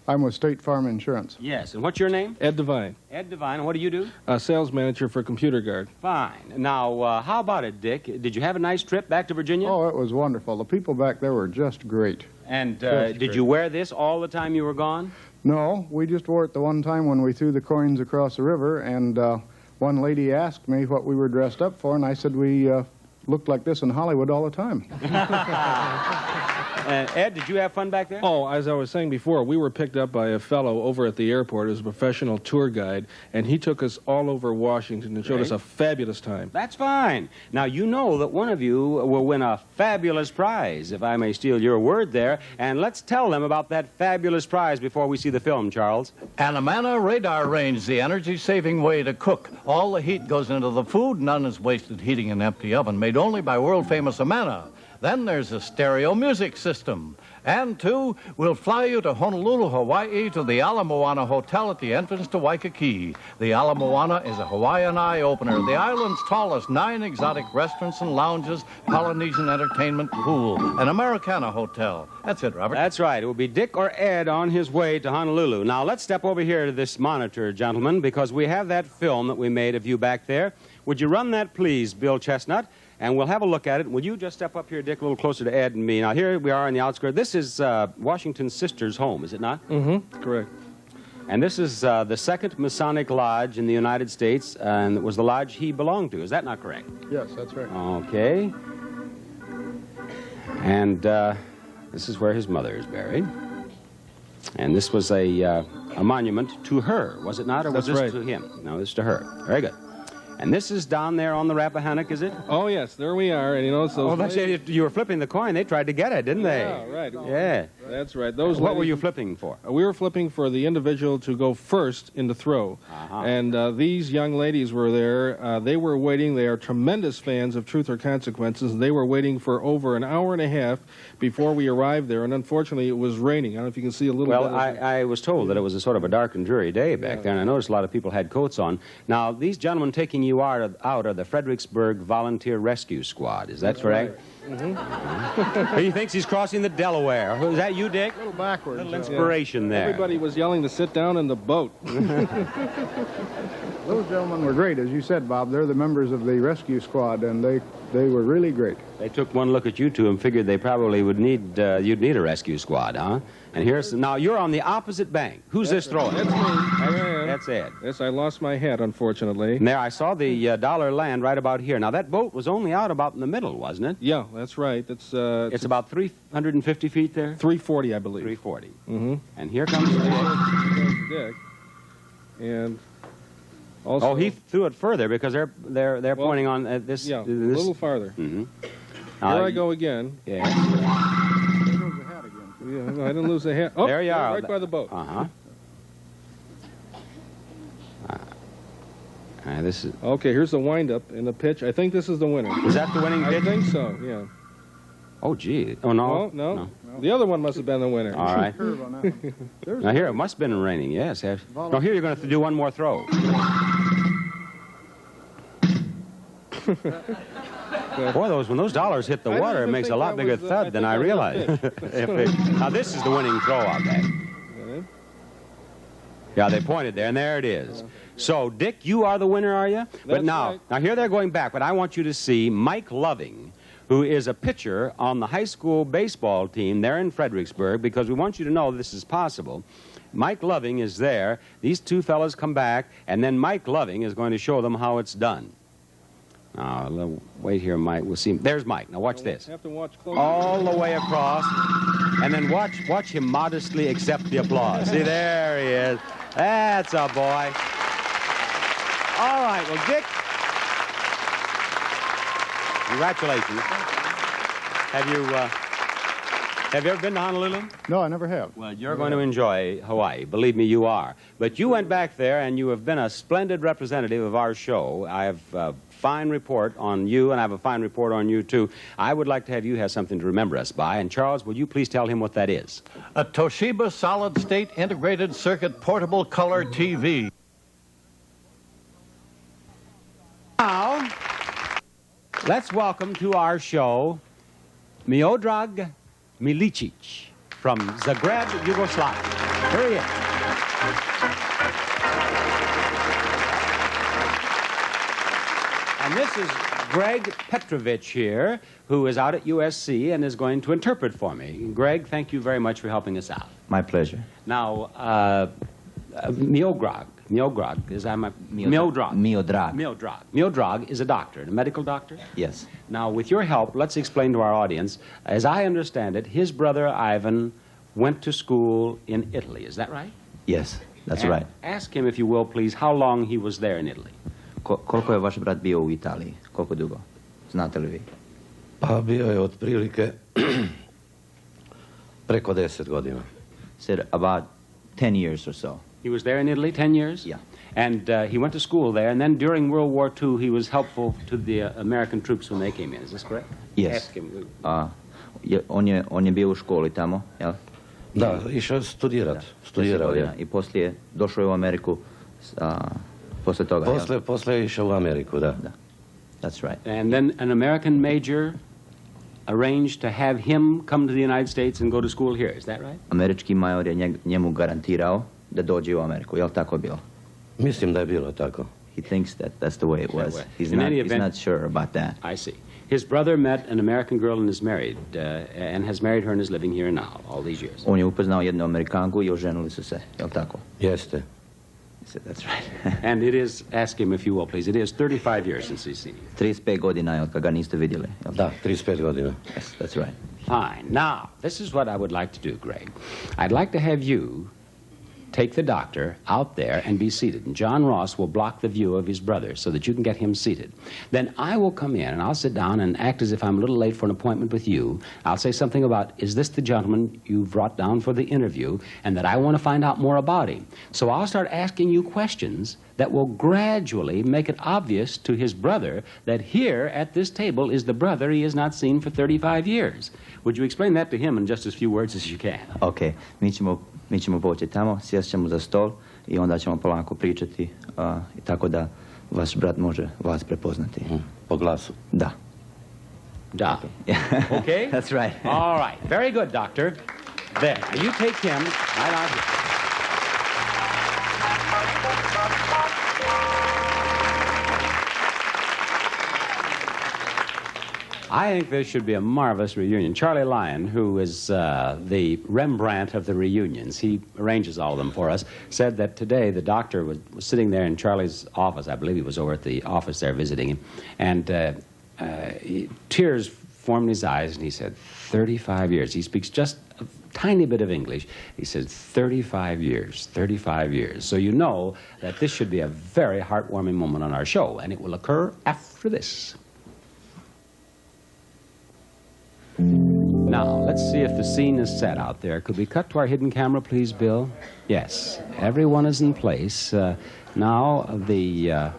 I'm with State Farm Insurance. Yes. And what's your name? Ed Devine. Ed Devine. And what do you do? Sales manager for Computer Guard. Fine. Now, how about it, Dick? Did you have a nice trip back to Virginia? Oh, it was wonderful. The people back there were just great. And did you wear this all the time you were gone? No, we just wore it the one time when we threw the coins across the river, and one lady asked me what we were dressed up for, and I said we looked like this in Hollywood all the time. Ed, did you have fun back there? Oh, as I was saying before, we were picked up by a fellow over at the airport as a professional tour guide, and he took us all over Washington and showed us a fabulous time. That's fine. Now, you know that one of you will win a fabulous prize, if I may steal your word there, and let's tell them about that fabulous prize before we see the film, Charles. Anamana Radar Range, the energy-saving way to cook. All the heat goes into the food, none is wasted heating an empty oven, made only by world-famous Amana. Then there's a stereo music system. And, two, we'll fly you to Honolulu, Hawaii, to the Ala Moana Hotel at the entrance to Waikiki. The Ala Moana is a Hawaiian eye-opener, the island's tallest, 9 exotic restaurants and lounges, Polynesian entertainment, pool, an Americana hotel. That's it, Robert. That's right. It will be Dick or Ed on his way to Honolulu. Now, let's step over here to this monitor, gentlemen, because we have that film that we made of you back there. Would you run that, please, Bill Chestnut? And we'll have a look at it. Will you just step up here, Dick, a little closer to Ed and me? Now, here we are in the outskirts. This is Washington's sister's home, is it not? Mm-hmm. Correct. And this is the second Masonic Lodge in the United States, and it was the lodge he belonged to. Is that not correct? Yes, that's right. Okay. And this is where his mother is buried. And this was a monument to her, was it not? Or was this to him? No, this is to her. Very good. And this is down there on the Rappahannock, is it? Oh, yes, there we are. And you know, so you were flipping the coin. They tried to get it, didn't they? Yeah, right. Yeah. That's right. What were you flipping for? We were flipping for the individual to go first in the throw. And these young ladies were there. They were waiting. They are tremendous fans of Truth or Consequences. They were waiting for over an hour and a half before we arrived there. And unfortunately, it was raining. I don't know if you can see a little bit. Well, I was told that it was a sort of a dark and dreary day back there, and I noticed a lot of people had coats on. Now, these gentlemen taking you out are the Fredericksburg Volunteer Rescue Squad. Is that correct? Mm-hmm. He thinks he's crossing the Delaware. Is that you, Dick? A little backwards. A little inspiration there. Everybody was yelling to sit down in the boat. Those gentlemen were great. As you said, Bob, they're the members of the rescue squad, and they were really great. They took one look at you two and figured they probably would need, you'd need a rescue squad, huh? And here's, now you're on the opposite bank. Who's this throwing? That's me. That's Ed. Yes, I lost my hat, unfortunately. And there, I saw the dollar land right about here. Now, that boat was only out about in the middle, wasn't it? Yeah, that's right. It's about 350 feet there? 340, I believe. 340. Mm-hmm. And here comes Dick. And also... Oh, he threw it further because they're pointing on this... Yeah, this. a little farther. Mm-hmm. Here I go again. Yeah. Yeah, no, I didn't lose a hand. Oh, there you are. Right by the boat. This is okay. Here's the windup and the pitch. I think this is the winner. Is that the winning pitch? I think so. Yeah. Oh, gee. Oh no. No. The other one must have been the winner. All right. Now here it must have been raining. Yes. No, here you're going to have to do one more throw. Boy, when those dollars hit the water, it makes a lot bigger thud than I realized. Now this is the winning throw, I'll bet. Yeah, they pointed there, and there it is. So, Dick, you are the winner, are you? But now here they're going back, but I want you to see Mike Loving, who is a pitcher on the high school baseball team there in Fredericksburg, because we want you to know this is possible. Mike Loving is there. These two fellas come back, and then Mike Loving is going to show them how it's done. Now, wait here, Mike. We'll see. There's Mike. Now, watch this. Have to watch close. All the way across, and then watch him modestly accept the applause. See, there he is. That's a boy. All right, well, Dick, congratulations. Have you ever been to Honolulu? No, I never have. Well, you're going to enjoy Hawaii. Believe me, you are. But you went back there, and you have been a splendid representative of our show. I have a fine report on you, and I have a fine report on you, too. I would like to have you have something to remember us by. And, Charles, will you please tell him what that is? A Toshiba solid-state integrated circuit portable color TV. Now, let's welcome to our show Miodrag Milicic from Zagreb, Yugoslavia. Here he is. And this is Greg Petrovich here, who is out at USC and is going to interpret for me. Greg, thank you very much for helping us out. My pleasure. Now, Miodrag is a doctor, a medical doctor? Yes. Now, with your help, let's explain to our audience. As I understand it, his brother Ivan went to school in Italy. Is that right? Yes, that's right. Ask him, if you will, please, how long he was there in Italy. Koliko je vaš brat bio u Italiji? Koliko dugo? Znate li vi? Pa bio je otprilike preko 10 godina. Said about 10 years or so. He was there in Italy 10 years? Yeah. And he went to school there, and then during World War II, he was helpful to the American troops when they came in. Is this correct? Yes. Ask him. On je bio u školi tamo, jel? Da, išao studirat. Studirao je. I poslije došao je u Ameriku posle toga. Posle je išao u Ameriku, da. That's right. And then an American major arranged to have him come to the United States and go to school here. Is that right? Američki major je njemu garantirao da dođe u Ameriku. Jel tako bilo? Mislim da je bilo tako. He thinks that's the way it was. He's not sure about that. I see. His brother met an American girl and is married, and has married her and is living here now all these years. On je upoznao jednu Amerikanku i oženili su se. Jel tako? Jeste. That's right. And it is, ask him if you will, please, it is 35 years since he's seen you. 35 godina je od kad ga niste vidjeli. Da, 35 godina. Yes, that's right. Fine. Now, this is what I would like to do, Greg. I'd like to have you take the doctor out there and be seated. And John Ross will block the view of his brother so that you can get him seated. Then I will come in and I'll sit down and act as if I'm a little late for an appointment with you. I'll say something about, is this the gentleman you brought down for the interview, and that I want to find out more about him. So I'll start asking you questions that will gradually make it obvious to his brother that here at this table is the brother he has not seen for 35 years. Would you explain that to him in just as few words as you can? Okay. Mi ćemo poći tamo, sjest ćemo za stol i onda ćemo polako pričati i tako da vaš brat može vas prepoznati. Po glasu? Da. Da. Okay? That's right. All right. Very good, doctor. There. You take him right out here. I think this should be a marvelous reunion. Charlie Lyon, who is the Rembrandt of the reunions, he arranges all of them for us, said that today the doctor was sitting there in Charlie's office. I believe he was over at the office there visiting him, and tears formed in his eyes, and he said, 35 years. He speaks just a tiny bit of English. He said, 35 years, 35 years. So you know that this should be a very heartwarming moment on our show, and it will occur after this. Now, Now, let's see if the scene is set out there. Could we cut to our hidden camera, please, Bill? Yes. Everyone is in place. Now, the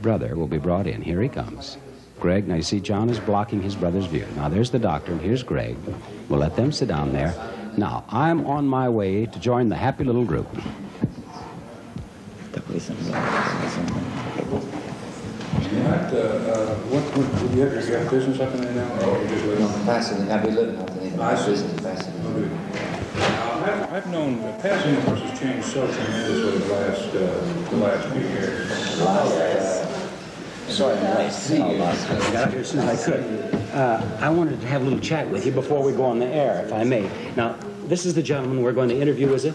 brother will be brought in. Here he comes. Greg, now you see John is blocking his brother's view. Now, there's the doctor, and here's Greg. We'll let them sit down there. Now, I'm on my way to join the happy little group. What, you have business up in there now? Or you just live? No, Pasadena. I've been living up in there. I see. Business in Pasadena. I've known Pasadena, of course, has changed so tremendously the last few years. Sorry, nice. I got up here as soon as I could. I wanted to have a little chat with you before we go on the air, if I may. Now, this is the gentleman we're going to interview, is it?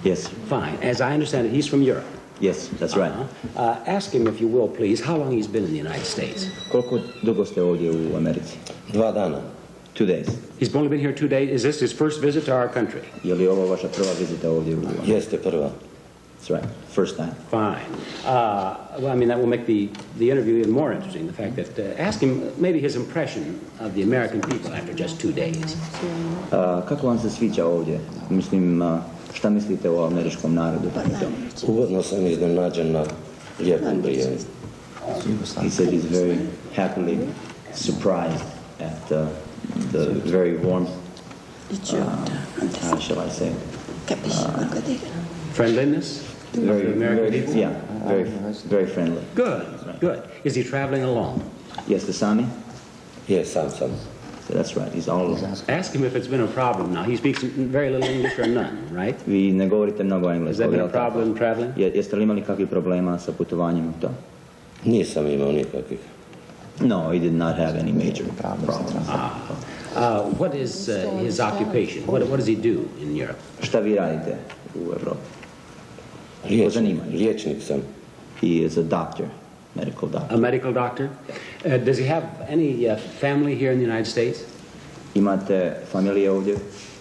Yes. Fine. As I understand it, he's from Europe. Yes, that's right. Ask him, if you will, please, how long he's been in the United States. Koliko dugo ste ovdje u Americi? 2 dana. 2 days. He's only been here 2 days. Is this his first visit to our country? Je li ovo vaša prva vizita ovdje u Americi? Jeste prva. That's right. First time. Fine. Well, I mean, that will make the interview even more interesting, the fact that ask him maybe his impression of the American people after just 2 days. Kako vam se sviđa ovdje? Mislim, šta mislite o američkom narodu? Uvodno sam iznenađen na lijepom prijemu. He said he's very happily surprised at the very warm, how shall I say, friendliness? Very, yeah, very friendly. Good, good. Is he traveling alone? Jeste sami? Yes, sam. So that's right, he's all alone. Ask him if it's been a problem now. He speaks very little English or none, right? Vi ne govorite mnogo engleskog. Has that been a problem traveling? Jeste li imali kakvih problema sa putovanjem u to? Nisam imao nikakvih. No, he did not have any major problems. What is his occupation? What does he do in Europe? Šta vi radite u Evropi? Liječnik sam. He is a doctor, medical doctor. A medical doctor? Does he have any family here in the United States? Imate familije ovdje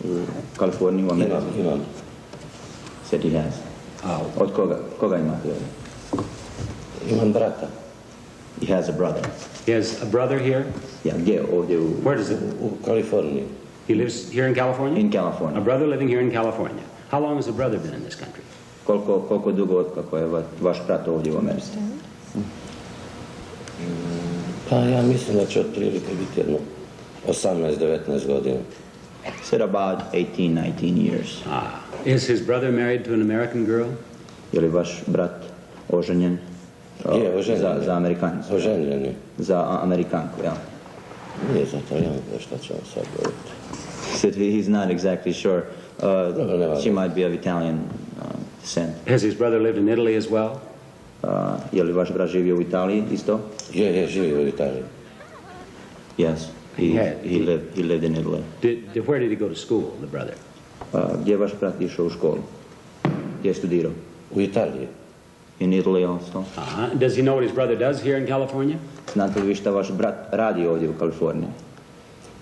u Kaliforniji, u Americi? Imam. Said he has. Od koga? Koga imate ovdje? Imam brata. He has a brother. He has a brother here? Yeah, gdje ovdje u... Where does it? U Kaliforniji. He lives here in California? In California. A brother living here in California. How long has the brother been in this country? Koliko dugo kako je vaš brat ovdje u Americi? Pa ja mislim da će otprilike biti jedno 18-19 godina. Said about 18-19 years. Is his brother married to an American girl? Je li vaš brat oženjen? Je, oženjen. Za Amerikancu? Oženjen je. Za Amerikanku, ja. Nije za Talijanku, šta će vam sad govoriti. Said he's not exactly sure. She might be of Italian descent. Has his brother lived in Italy as well? Je li vaš brat živio u Italiji isto? Je, živio u Italiji. Yes, he lived in Italy. Where did he go to school, the brother? Gdje je vaš brat išao u školu? Gdje je studirao? U Italiji. In Italy also. Does he know what his brother does here in California? Znate li vi šta vaš brat radi ovdje u Kaliforniji?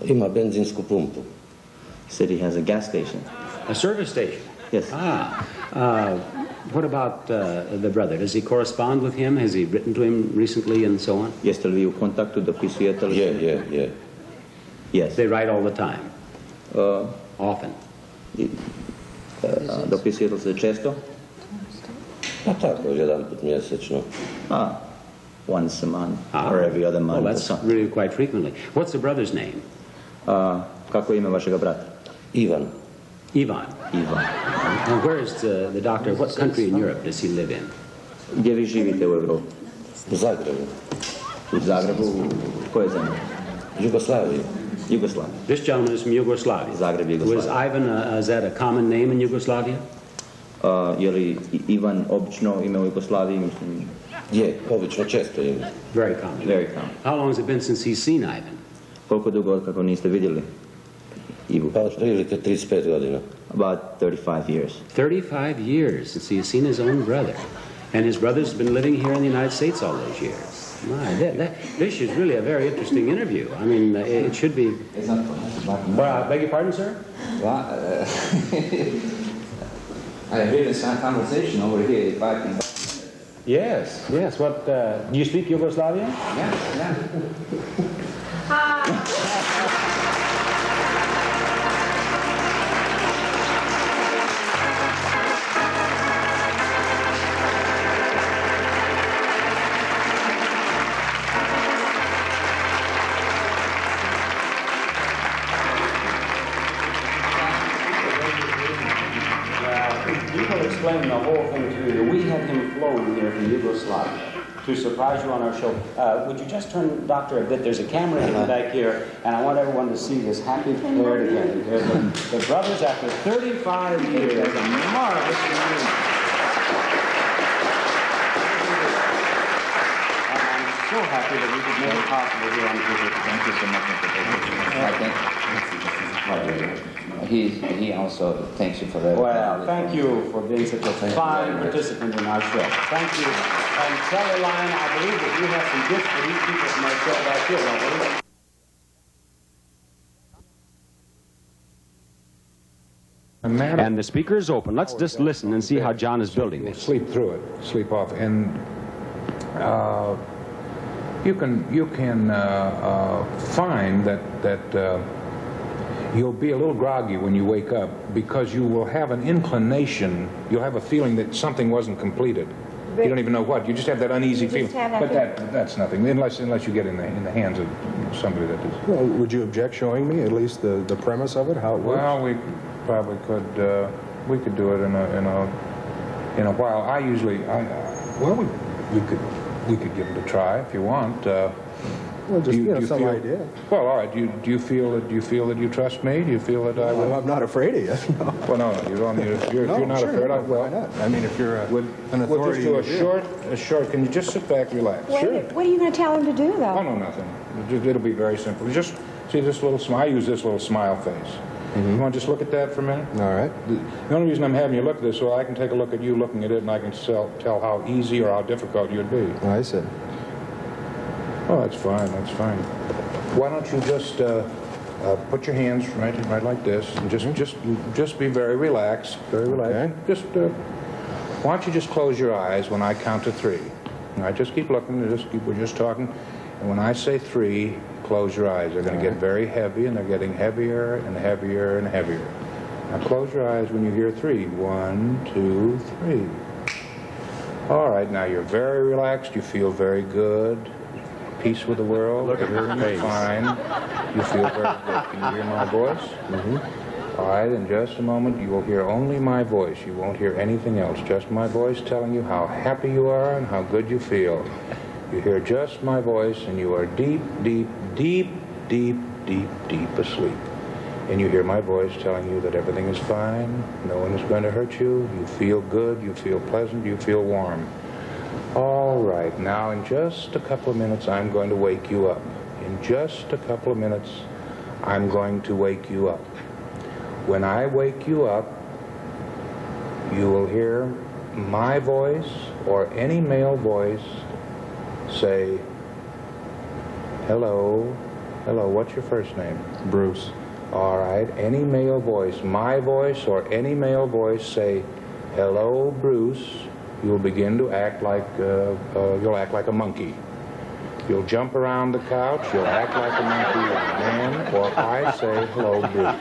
Ima benzinsku pumpu. He said he has a gas station. A service station? Yes. What about the brother? Does he correspond with him? Has he written to him recently and so on? Jeste li vi u kontaktu, dopisujete li? Je. Yes. They write all the time? Often? Dopisujete li se često? Pa tako, jedan put mjesečno. Once a month or every other month. Well, that's really quite frequently. What's the brother's name? Kako je ime vašega brata? Ivan. Ivan. Now, where is the doctor? What country in Europe does he live in? Gdje vi živite u Evropi? U Zagrebu. U Zagrebu? Koje zemlje? Jugoslavije. Yugoslavia. This gentleman is from Yugoslavia. Zagreb, Yugoslavia. Was Ivan, is that a common name in Yugoslavia? Je li Ivan obično ime u Jugoslaviji? Mislim... Je, obično često ime. Very common. Very common. How long has it been since he's seen Ivan? Koliko dugo kako niste vidjeli Ivu? Pa otprilike 35 godina. About 35 years. 35 years since he has seen his own brother. And his brother's been living here in the United States all those years. My, this is really a very interesting interview. I mean, it should be... I beg your pardon, sir? Well, I hear this conversation over here. If I can... Yes. What, do you speak Yugoslavian? Yeah. thing to do. We had him flown here from Yugoslavia to surprise you on our show. Would you just turn, Doctor, a bit? There's a camera hidden back here, and I want everyone to see this happy pair together. The brothers, after 35 years, a marvelous reunion. I'm so happy that we could make it possible here on TV. Thank you so much, Mr. President. He also thanks you for that. Well, thank you for being such a fine participant in our show. Thank you. And Caroline, I believe that you have some gifts for these people from our show back here, don't we? And the speaker is open. Let's just listen and see how John is building this. Sleep through it, sleep off, and you can find that you'll be a little groggy when you wake up because you will have an inclination, you'll have a feeling that something wasn't completed. You don't even know what. You just have that uneasy feeling. But that's nothing, unless you get in the hands of somebody that is. Well, would you object showing me at least the premise of it, how it works? Well, we probably could. We could do it in a while. We could give it a try if you want. Well, just some idea. Well, all right. Do you feel that you trust me? Do you feel that I will? Well, I'm not afraid of you. No. Well, no, you don't. If you're not sure, afraid, why not? I mean, if you're an authority, we'll just do a short. Can you just sit back, relax? Wait, Sure. what are you going to tell him to do, though? Oh, no, nothing. It'll be very simple. Just see this little smile. I use this little smile face. You want to just look at that for a minute? All right. The only reason I'm having you look at this, so I can take a look at you looking at it, and I can tell how easy or how difficult you'd be. I see. Oh, that's fine. That's fine. Why don't you just put your hands right like this, and just be very relaxed. Very relaxed. Okay. Just why don't you just close your eyes when I count to 3? All right. Just keep looking. We're just talking, and when I say 3. Close your eyes. They're going to get very heavy, and they're getting heavier and heavier and heavier. Now close your eyes when you hear 3. 1, 2, 3. All right, now you're very relaxed. You feel very good. Peace with the world. Look at her face. Fine. You feel very good. Can you hear my voice? Mm-hmm. All right, in just a moment, you will hear only my voice. You won't hear anything else. Just my voice telling you how happy you are and how good you feel. You hear just my voice, and you are deep, deep, deep, deep, deep, deep asleep. And you hear my voice telling you that everything is fine, no one is going to hurt you, you feel good, you feel pleasant, you feel warm. All right, now in just a couple of minutes, I'm going to wake you up. In just a couple of minutes, I'm going to wake you up. When I wake you up, you will hear my voice or any male voice say, hello, what's your first name? Bruce. All right, any male voice, my voice or any male voice say, hello, Bruce. You'll begin to act like, you'll act like a monkey. You'll jump around the couch, you'll act like a monkey when or I say, hello, Bruce.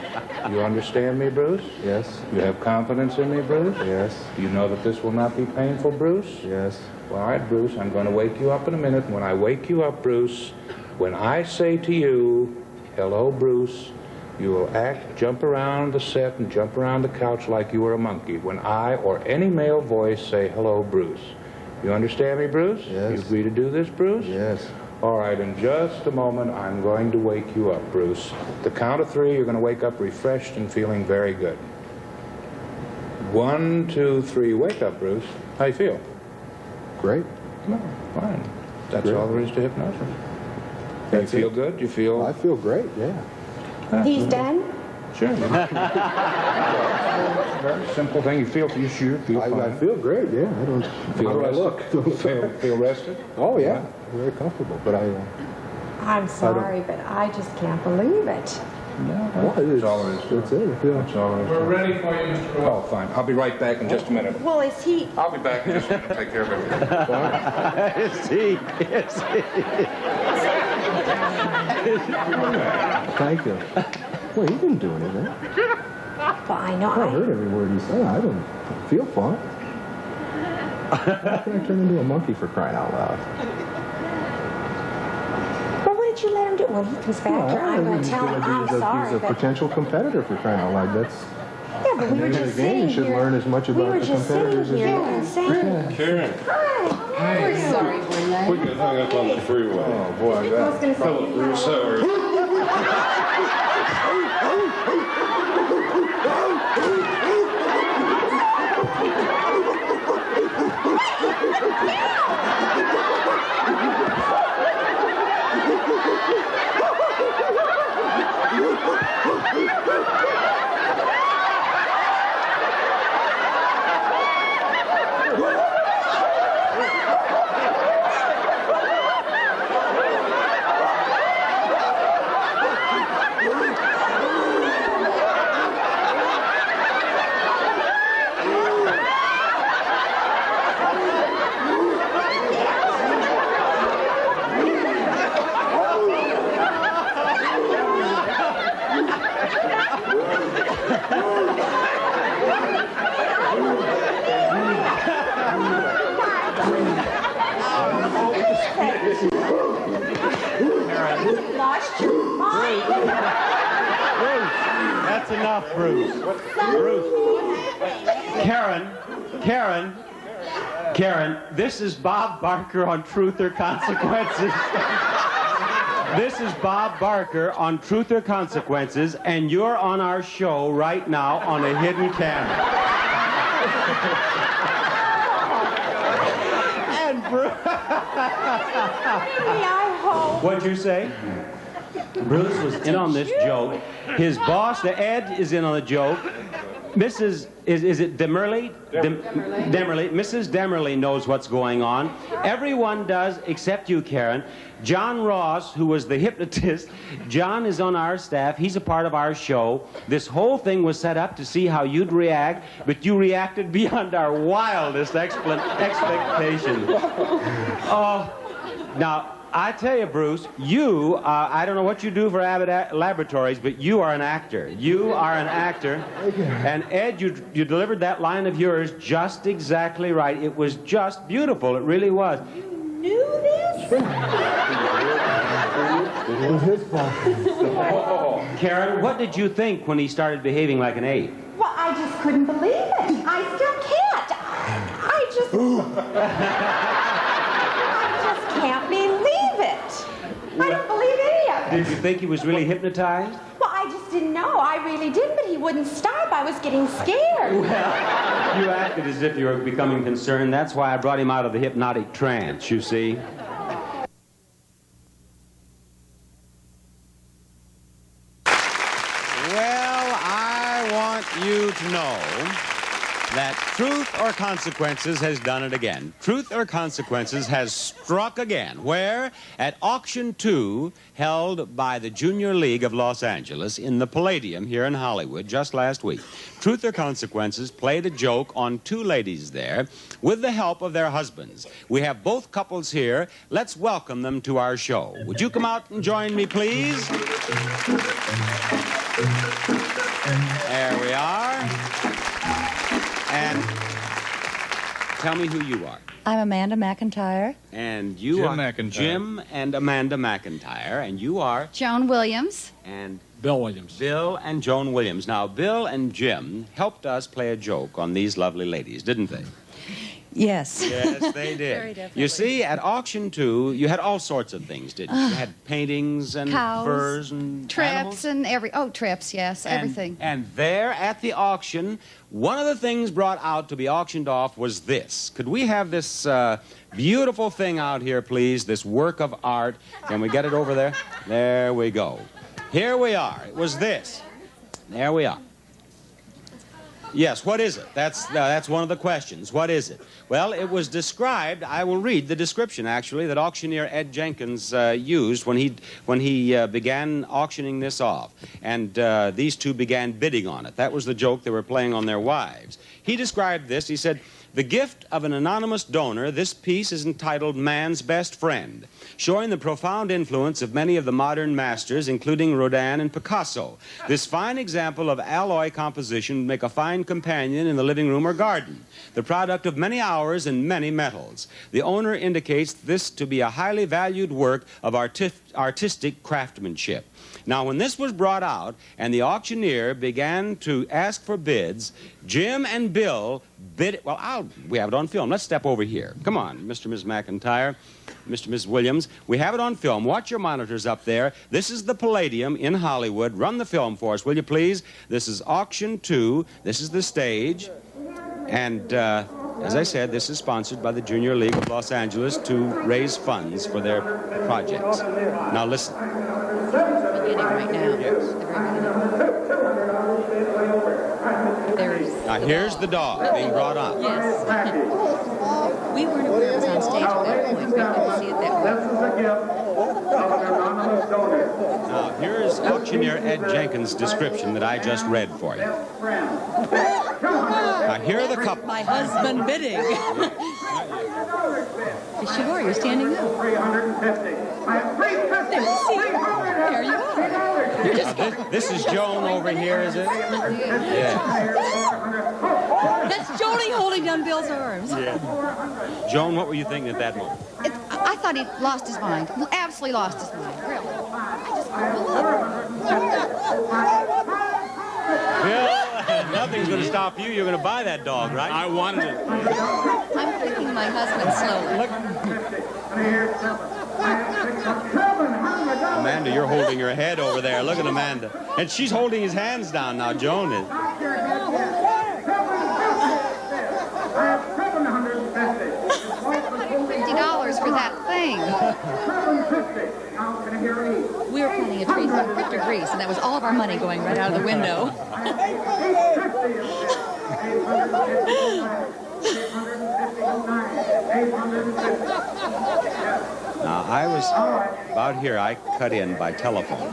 You understand me, Bruce? Yes. You have confidence in me, Bruce? Yes. Do you know that this will not be painful, Bruce? Yes. Well, all right, Bruce, I'm going to wake you up in a minute. When I wake you up, Bruce, when I say to you, hello, Bruce, you will jump around the set and jump around the couch like you were a monkey. When I or any male voice say, hello, Bruce. You understand me, Bruce? Yes. You agree to do this, Bruce? Yes. All right, in just a moment, I'm going to wake you up, Bruce. The count of 3, you're going to wake up refreshed and feeling very good. 1, 2, 3, wake up, Bruce. How you feel? Great. No, fine. That's Great. all there is to hypnosis. Do you feel good? You feel? I feel great, yeah. He's done? Sure. Very simple thing. You feel fine. I feel great, yeah. I don't Feel how do I rested? look? Feel rested? Oh, yeah. Very comfortable, but I'm sorry, but I just can't believe it. No, that's all there is to it. That's it. That's all there is to it. We're ready for you, Mr. Oh, fine. I'll be right back in just a minute. Well, is he... I'll be back in just a minute. Take care of everything. Thank you. Well, he didn't do anything. Well, I know. I heard every word he said. I don't feel fun. How can I turn into a monkey for crying out loud? Well, what did you let him do? When he comes back here, I'm going to tell him I'm sorry. He's a potential competitor for crying out loud. That's... Yeah, but we were Maybe just the game sitting should here. learn as much We about were the just sitting competitors as here you. and saying, Karen, hi. We're sorry, we're we got hung up on the freeway. Oh, boy, I was going to say, We're sorry. lost your mind. Bruce, that's enough, Bruce. Bruce. Karen, this is Bob Barker on Truth or Consequences. This is Bob Barker on Truth or Consequences, and you're on our show right now on a hidden camera. And Bruce... I hope. What'd you say? Bruce was in on this joke. His boss, the Ed, is in on the joke. Mrs. Is it Demerly? Demerly. Mrs. Demerly knows what's going on. Everyone does except you, Karen. John Ross, who was the hypnotist, John is on our staff. He's a part of our show. This whole thing was set up to see how you'd react, but you reacted beyond our wildest expectations. Now, I tell you, Bruce, you, I don't know what you do for Abbott Laboratories, but you are an actor. You are an actor. And Ed, you delivered that line of yours just exactly right. It was just beautiful. It really was. You knew this? It was his fault. Karen, what did you think when he started behaving like an ape? Well, I just couldn't believe it. I still can't. I just can't believe it. I don't believe any of it. Did you think he was really hypnotized? Well, I just didn't know. I really did, but he wouldn't stop. I was getting scared. Well, you acted as if you were becoming concerned. That's why I brought him out of the hypnotic trance, you see. Well, I want you to know that Truth or Consequences has done it again. Truth or Consequences has struck again. Where? At Auction 2, held by the Junior League of Los Angeles in the Palladium here in Hollywood just last week. Truth or Consequences played a joke on two ladies there with the help of their husbands. We have both couples here. Let's welcome them to our show. Would you come out and join me, please? There we are. And tell me who you are. I'm Amanda McIntyre. And you Jim are McIntyre. Jim and Amanda McIntyre. And you are Joan Williams. And Bill Williams. Bill and Joan Williams. Now, Bill and Jim helped us play a joke on these lovely ladies, didn't they? Yes. Yes, they did. Very definitely. You see, at Auction 2, you had all sorts of things, didn't you? You had paintings and Cows, furs and trips animals. and trips, yes, everything. And there at the auction, one of the things brought out to be auctioned off was this. Could we have this beautiful thing out here, please? This work of art. Can we get it over there? There we go. Here we are. It was this. There we are. Yes, what is it? That's one of the questions. What is it? Well, it was described, I will read the description, actually, that auctioneer Ed Jenkins used when he began auctioning this off. And these two began bidding on it. That was the joke they were playing on their wives. He described this. He said, "The gift of an anonymous donor, this piece is entitled Man's Best Friend, showing the profound influence of many of the modern masters, including Rodin and Picasso. This fine example of alloy composition would make a fine companion in the living room or garden, the product of many hours and many metals. The owner indicates this to be a highly valued work of artistic craftsmanship. Now, when this was brought out and the auctioneer began to ask for bids, Jim and Bill bid it. Well, we have it on film. Let's step over here. Come on, Mr. and Ms. McIntyre, Mr. and Ms. Williams. We have it on film. Watch your monitors up there. This is the Palladium in Hollywood. Run the film for us, will you please? This is auction 2. This is the stage. And as I said, this is sponsored by the Junior League of Los Angeles to raise funds for their projects. Now listen. Beginning right now. Yes. Now here's the dog being brought on. Yes. We weren't aware it was on stage at that point. We couldn't see it that way. Now here's auctioneer Ed Jenkins' description that I just read for you. Now here are the couple. My husband bidding. Yes, you are. You're standing up. There you are. This is Joan over here, is it? Yeah. That's Joni holding down Bill's arms. Yeah. Joan, what were you thinking at that moment? I thought he lost his mind. Absolutely lost his mind. Really. Bill, nothing's going to stop you. You're going to buy that dog, right? I wanted it. I'm thinking my husband slowly. Look. Amanda, you're holding your head over there. Look at Amanda. And she's holding his hands down now, Joan is. $50 for that thing. We were planning a tree trip to Greece, and that was all of our money going right out of the window. Now, I was about here. I cut in by telephone.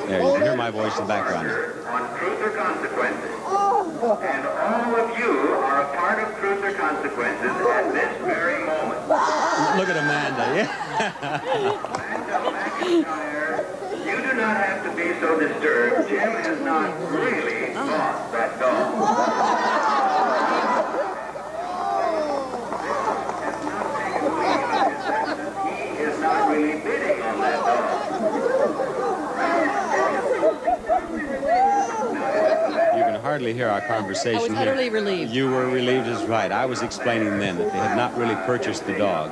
There, you can hear my voice in the background. On Truth or Consequences. And all of you are a part of Truth or Consequences at this very moment. Look at Amanda. Yeah. Amanda McIntyre, you do not have to be so disturbed. Jim has not really lost that dog. He is not really bidding on that dog. You can hardly hear our conversation here. I was utterly relieved. You were relieved is right. I was explaining then that they had not really purchased the dog.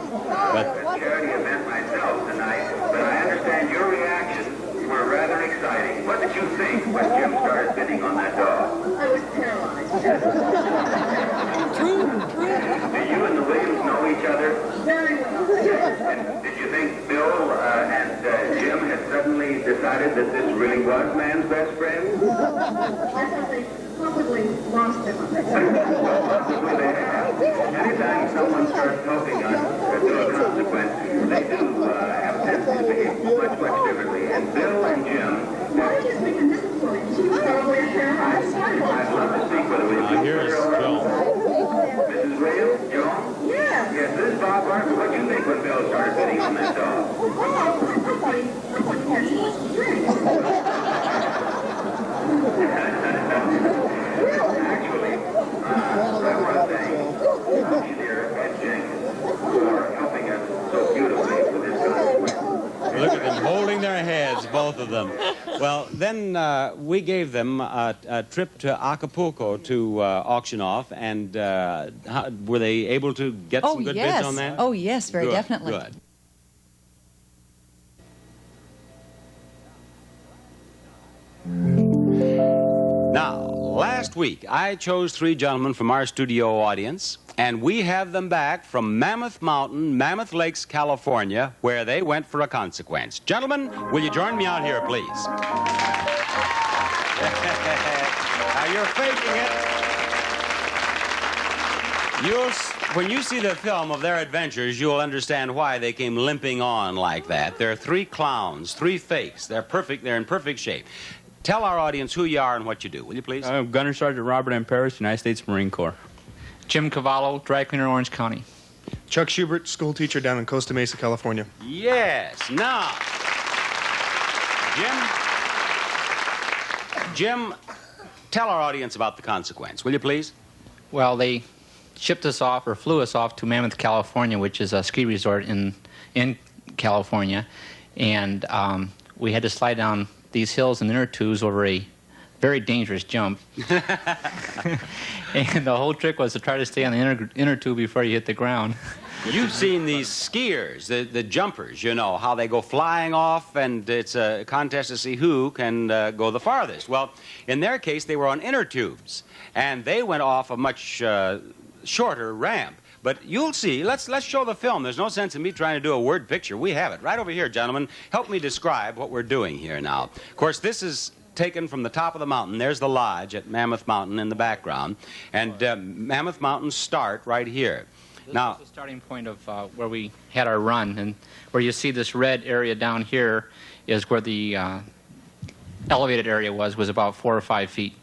But charity event myself tonight, but I understand your reactions were rather exciting. What did you think when Jim started bidding on that dog? I was paralyzed. True. Do you and the Williams know each other? Very well. Did you think Bill and Jim had suddenly decided that this really was man's best friend? Probably lost him. Possibly they have. Anytime someone starts talking on Truth Consequence, they do have a tendency to behave much differently. And Bill and Jim... Why are you speaking this point? She was probably paralyzed. I'd love to speak with her. here's Joan. Mrs. Williams, Joan? Yes. Yes, this is Bob Barker. What do you think when Bill started bidding on that dog? Well, I thought he had too much to drink. Actually, I want to thank Engineer Ed Jenkins for helping us so beautifully with this consequence. Look at them holding their heads, both of them. Well, then we gave them a trip to Acapulco to auction off, and were they able to get some good bids on that? Oh, yes, very Good, definitely. Good. Now, last week, I chose 3 gentlemen from our studio audience, and we have them back from Mammoth Mountain, Mammoth Lakes, California, where they went for a consequence. Gentlemen, will you join me out here, please? Now, you're faking it. When you see the film of their adventures, you'll understand why they came limping on like that. They're 3 clowns, 3 fakes. They're perfect. They're in perfect shape. Tell our audience who you are and what you do, will you please? I'm Gunner Sergeant Robert M. Parrish, United States Marine Corps. Jim Cavallo, dry cleaner, Orange County. Chuck Schubert, school teacher down in Costa Mesa, California. Yes. Now, Jim, tell our audience about the consequence, will you please? Well, they shipped us off or flew us off to Mammoth, California, which is a ski resort in California, and we had to slide down these hills and inner tubes over a very dangerous jump. And the whole trick was to try to stay on the inner tube before you hit the ground. You've seen these skiers, the jumpers, you know, how they go flying off, and it's a contest to see who can go the farthest. Well, in their case, they were on inner tubes, and they went off a much shorter ramp. But you'll see. Let's show the film. There's no sense in me trying to do a word picture. We have it right over here, gentlemen. Help me describe what we're doing here now. Of course, this is taken from the top of the mountain. There's the lodge at Mammoth Mountain in the background, and Mammoth Mountains start right here. This is the starting point of where we had our run, and where you see this red area down here is where the elevated area was about 4 or 5 feet.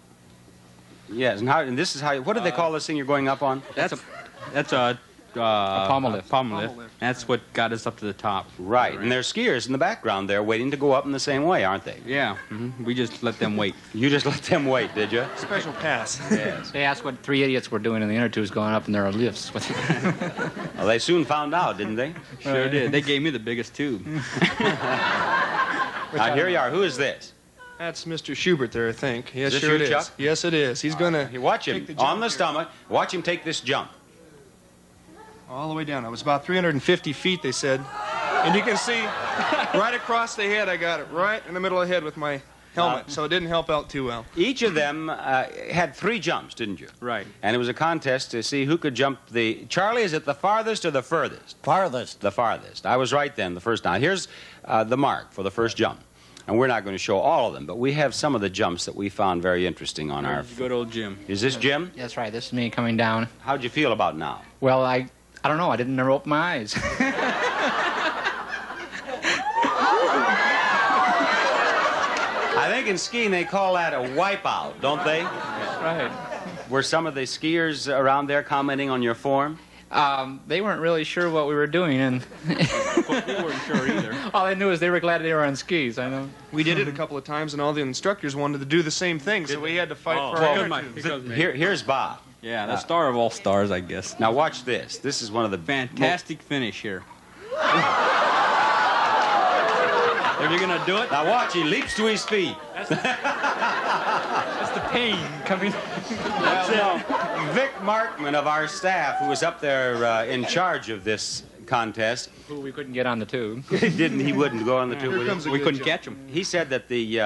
Yes, and this is how. What do they call this thing you're going up on? That's a pommel lift. Pommel lift. That's what got us up to the top. Right, and there's skiers in the background there waiting to go up in the same way, aren't they? Yeah, we just let them wait. You just let them wait, did you? Special pass. Yes. They asked what 3 idiots were doing in the inner tubes going up, and there are lifts. Well, they soon found out, didn't they? Sure did. They gave me the biggest tube. Now, here you are. Who is this? That's Mr. Schubert there, I think. Yes, Is this sure you, it is. Chuck? Yes, it is. He's going to watch him on the stomach. Watch him take this jump. all the way down. It was about 350 feet, they said. And you can see right across the head, I got it right in the middle of the head with my helmet, so it didn't help out too well. Each of them had 3 jumps, didn't you? Right. And it was a contest to see who could jump the... Charlie, is it the farthest or the furthest? Farthest. The farthest. I was right then the first time. Here's the mark for the first jump. And we're not going to show all of them, but we have some of the jumps that we found very interesting on our... Good old Jim. Is this Jim? That's right. This is me coming down. How'd you feel about now? Well, I don't know. I didn't never open my eyes. I think in skiing they call that a wipeout, don't they? That's right. Were some of the skiers around there commenting on your form? They weren't really sure what we were doing, and they weren't sure either. All they knew is they were glad they were on skis. I know. We did it a couple of times, and all the instructors wanted to do the same thing, so we had to fight for our energy. Here's Bob. Yeah, the star of all stars, I guess. Now watch this. This is one of the fantastic finish here. Are you gonna do it? Now watch, he leaps to his feet. That's the pain coming. Well, Vic Markman of our staff, who was up there in charge of this contest, who we couldn't get on the tube. He wouldn't go on the tube. We couldn't catch him. He said that the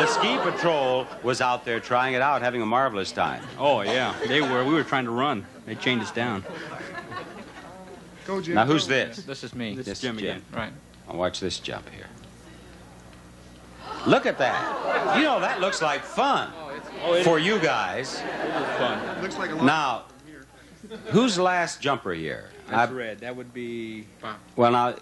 ski patrol was out there trying it out, having a marvelous time. Oh yeah, they were. We were trying to run. They chained us down. Go, Jim. Now who's this? This is me. This is Jim again. Right. Now watch this jump here. Look at that. You know, that looks like fun for you guys. It was fun. Looks like a lot. Now, who's the last jumper here? That's red. That would be Bob. Well, now,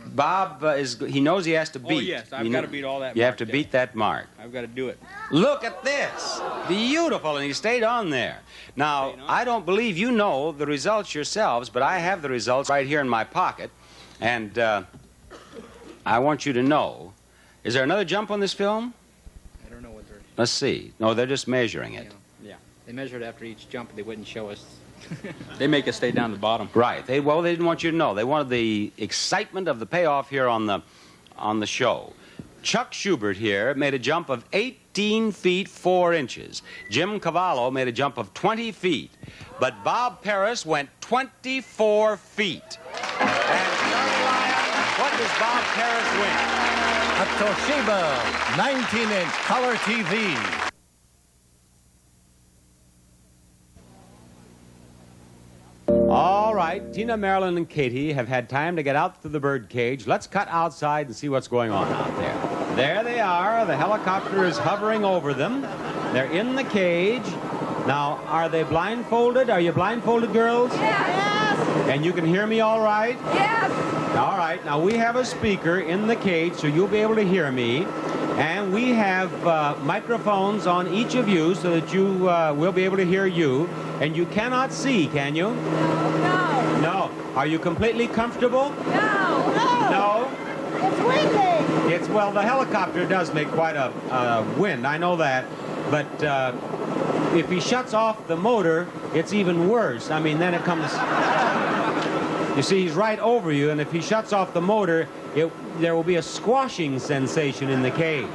Bob he knows he has to beat. Oh, yes. I've got to beat all that You mark have to there. beat that mark. I've got to do it. Look at this. Beautiful, and he stayed on there. Now, I don't believe you know the results yourselves, but I have the results right here in my pocket, and I want you to know. Is there another jump on this film? I don't know what they're... Let's see. No, they're just measuring it. Yeah. They measured after each jump. They wouldn't show us. They make us stay down to the bottom. Right. They didn't want you to know. They wanted the excitement of the payoff here on the show. Chuck Schubert here made a jump of 18 feet 4 inches. Jim Cavallo made a jump of 20 feet. But Bob Paris went 24 feet. And what does Bob Paris win? A Toshiba 19-inch color TV. All right, Tina, Marilyn, and Katie have had time to get out to the bird cage. Let's cut outside and see what's going on out there. There they are. The helicopter is hovering over them. They're in the cage. Now, are they blindfolded? Are you blindfolded, girls? Yes. And you can hear me all right? Yes. All right. Now, we have a speaker in the cage, so you'll be able to hear me. And we have microphones on each of you so that you will be able to hear you. And you cannot see, can you? No. No. Are you completely comfortable? No. No? It's windy. Well, the helicopter does make quite a wind. I know that. But if he shuts off the motor, it's even worse. I mean, then it comes... You see, he's right over you, and if he shuts off the motor, there will be a squashing sensation in the cage.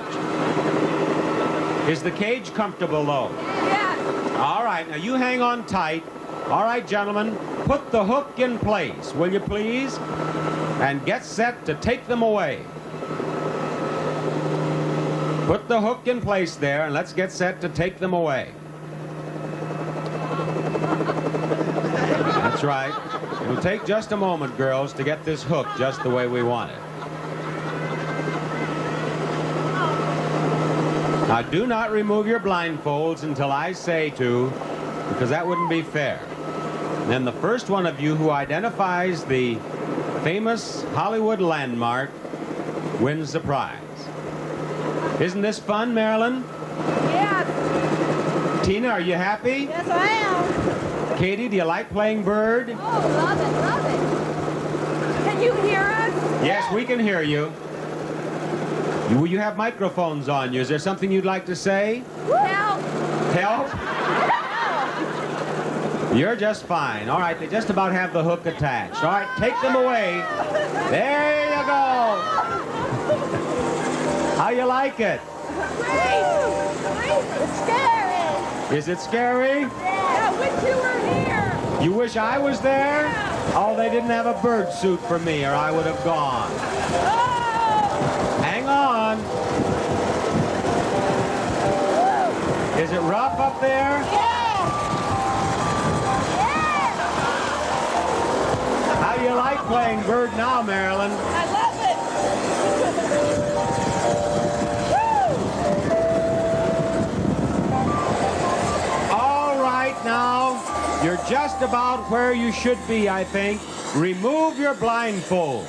Is the cage comfortable, though? Yes. All right, now you hang on tight. All right, gentlemen, put the hook in place, will you please? And get set to take them away. Put the hook in place there, and let's get set to take them away. That's right. It'll take just a moment, girls, to get this hook just the way we want it. Now, do not remove your blindfolds until I say to, because that wouldn't be fair. Then the first one of you who identifies the famous Hollywood landmark wins the prize. Isn't this fun, Marilyn? Yes. Tina, are you happy? Yes, I am. Katie, do you like playing bird? Oh, love it, love it. Can you hear us? Yes, we can hear you. You have microphones on you. Is there something you'd like to say? Help. Help? You're just fine. All right, they just about have the hook attached. All right, take them away. There you go. How you like it? Great. It's scary. Is it scary? Yeah, I wish you were here. You wish I was there? Oh, they didn't have a bird suit for me, or I would have gone. Hang on. Is it rough up there? How do you like playing bird now, Marilyn? I love it. All right, now, you're just about where you should be, I think. Remove your blindfold.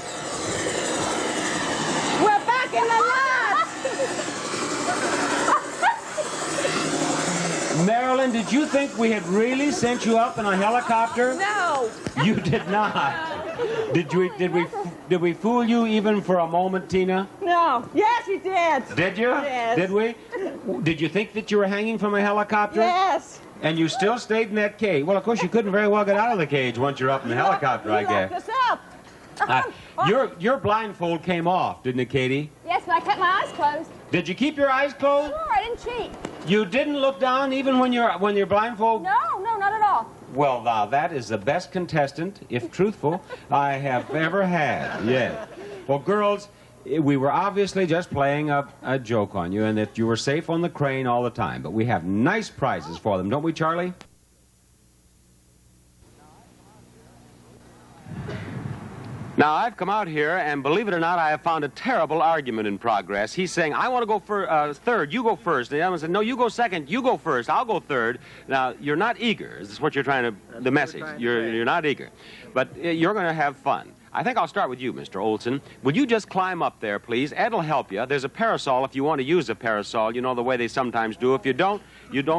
We're back in the lot. Marilyn, did you think we had really sent you up in a helicopter? No. You did not. Did we fool you even for a moment, Tina? No. Yes, you did. Did you? Yes. Did we? Did you think that you were hanging from a helicopter? Yes. And you still stayed in that cage? Well, of course, you couldn't very well get out of the cage once you're up in the helicopter, I guess. You locked us up. Your blindfold came off, didn't it, Katie? Yes, but I kept my eyes closed. Did you keep your eyes closed? Sure, I didn't cheat. You didn't look down even when you're blindfolded? No, not at all. Well, now, that is the best contestant, if truthful, I have ever had. Yes. Well, girls, we were obviously just playing a joke on you, and that you were safe on the crane all the time. But we have nice prizes for them, don't we, Charlie? Now, I've come out here, and believe it or not, I have found a terrible argument in progress. He's saying, I want to go for third, you go first. And the other one said, no, you go second, you go first, I'll go third. Now, you're not eager. Is this what you're trying to, the message? You're not eager. But you're going to have fun. I think I'll start with you, Mr. Olson. Would you just climb up there, please? Ed will help you. There's a parasol if you want to use a parasol. You know the way they sometimes do. If you don't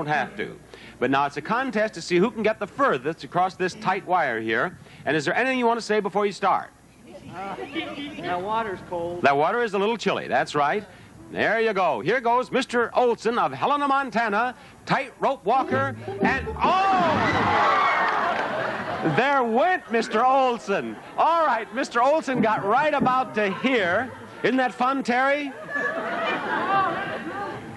have to. But now it's a contest to see who can get the furthest across this tight wire here. And is there anything you want to say before you start? That water's cold. That water is a little chilly, that's right. There you go. Here goes Mr. Olson of Helena, Montana, tightrope walker, and oh! There went Mr. Olson. All right, Mr. Olson got right about to here. Isn't that fun, Terry?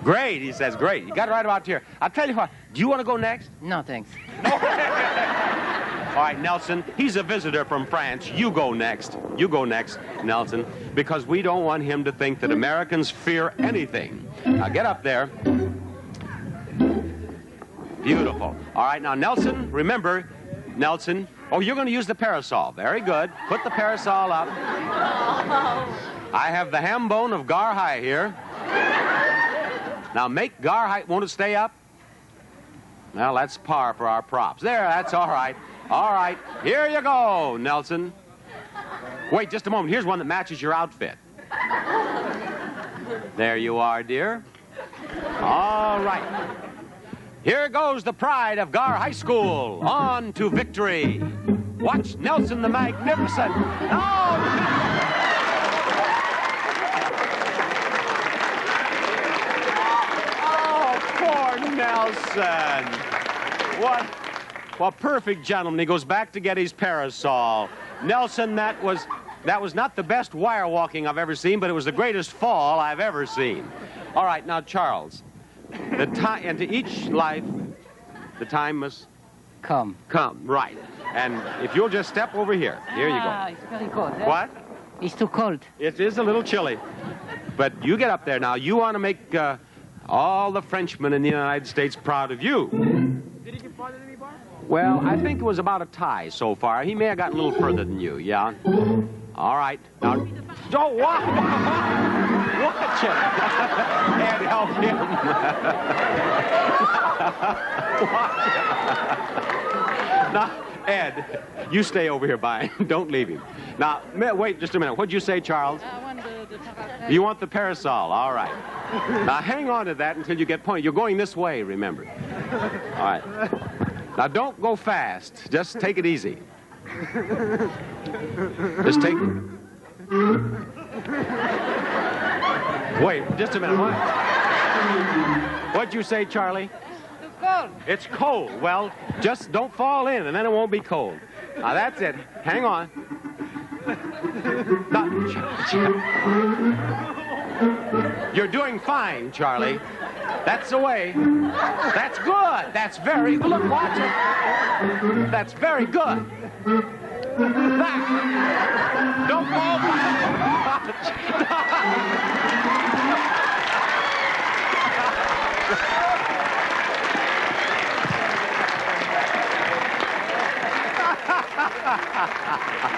Great, he says, great. You got it right about here. I'll tell you what, do you want to go next? No, thanks. All right, Nelson, he's a visitor from France. You go next. You go next, Nelson, because we don't want him to think that Americans fear anything. Now, get up there. Beautiful. All right, now, Nelson, remember, Nelson, oh, you're going to use the parasol. Very good. Put the parasol up. I have the ham bone of Gar High here. Now, make Gar High, won't it stay up? Well, that's par for our props. There, that's all right. All right, here you go, Nelson. Wait just a moment. Here's one that matches your outfit. There you are, dear. All right. Here goes the pride of Gar High School. On to victory. Watch Nelson the Magnificent. Oh! Oh, poor Nelson. What? Well, perfect gentleman. He goes back to get his parasol. Nelson, that was not the best wire walking I've ever seen, but it was the greatest fall I've ever seen. All right, now, Charles, and to each life, the time must come. Come, right. And if you'll just step over here. Here you go. It's very cold. What? It's too cold. It is a little chilly. But you get up there now. You want to make all the Frenchmen in the United States proud of you. Did he get farther than me, Bart? Well, I think it was about a tie so far. He may have gotten a little further than you, yeah? All right. Now, don't watch. Watch it. And help him. Watch it. Now, Ed, you stay over here by him. Don't leave him. Now, wait just a minute. What'd you say, Charles? I want the You want the parasol. All right. Now, hang on to that until you get pointed. You're going this way, remember. All right. Now, don't go fast. Just take it easy. Just take it. Wait, just a minute. What? What'd you say, Charlie? Too cold. It's cold. Well, just don't fall in, and then it won't be cold. Now, that's it. Hang on. Now, you're doing fine, Charlie. That's the way. That's good. That's very good. Look, watch it. That's very good. That. Don't fall back.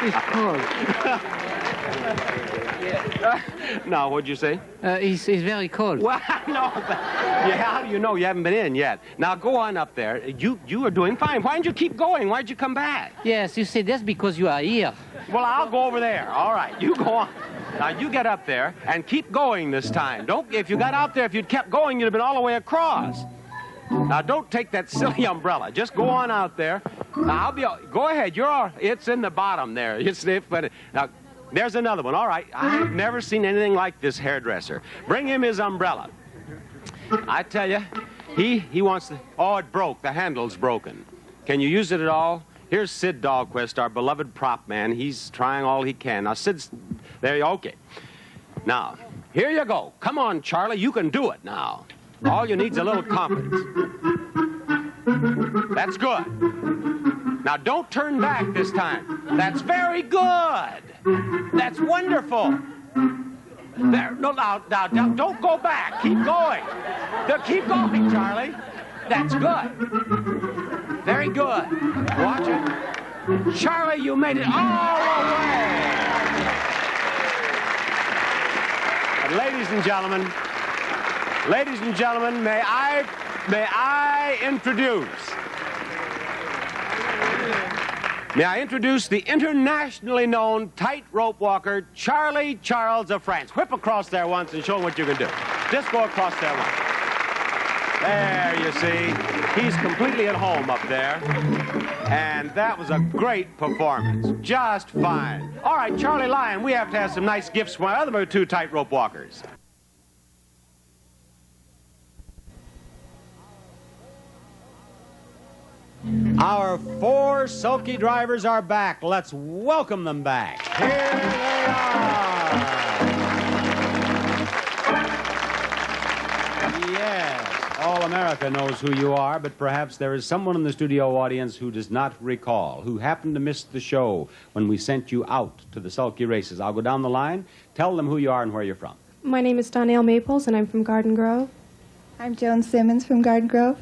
It's cold. Now, what'd you say? It's very cold. Well, no. How do you know? You haven't been in yet. Now, go on up there. You are doing fine. Why didn't you keep going? Why'd you come back? Yes, you see, that's because you are here. Well, I'll go over there. All right, you go on. Now, you get up there and keep going this time. If you got out there, if you'd kept going, you'd have been all the way across. Now, don't take that silly umbrella. Just go on out there. Now, go ahead. It's in the bottom there. Now, there's another one. All right. I've never seen anything like this hairdresser. Bring him his umbrella. I tell you, he wants to... Oh, it broke. The handle's broken. Can you use it at all? Here's Sid Dahlquist, our beloved prop man. He's trying all he can. Now, Sid's... There you... Okay. Now, here you go. Come on, Charlie. You can do it now. All you need's a little confidence. That's good. Now, don't turn back this time. That's very good. That's wonderful. There, no, now, don't go back. Keep going. Keep going, Charlie. That's good. Very good. Watch it. Charlie, you made it all the way. And ladies and gentlemen, may I introduce the internationally known tightrope walker, Charlie Charles of France. Whip across there once and show him what you can do. Just go across there once. There, you see. He's completely at home up there. And that was a great performance. Just fine. All right, Charlie Lyon, we have to have some nice gifts for my other two tightrope walkers. Our 4 sulky drivers are back. Let's welcome them back. Here they are. Yes, all America knows who you are, but perhaps there is someone in the studio audience who does not recall, who happened to miss the show when we sent you out to the sulky races. I'll go down the line. Tell them who you are and where you're from. My name is Donnell Maples, and I'm from Garden Grove. I'm Joan Simmons from Garden Grove.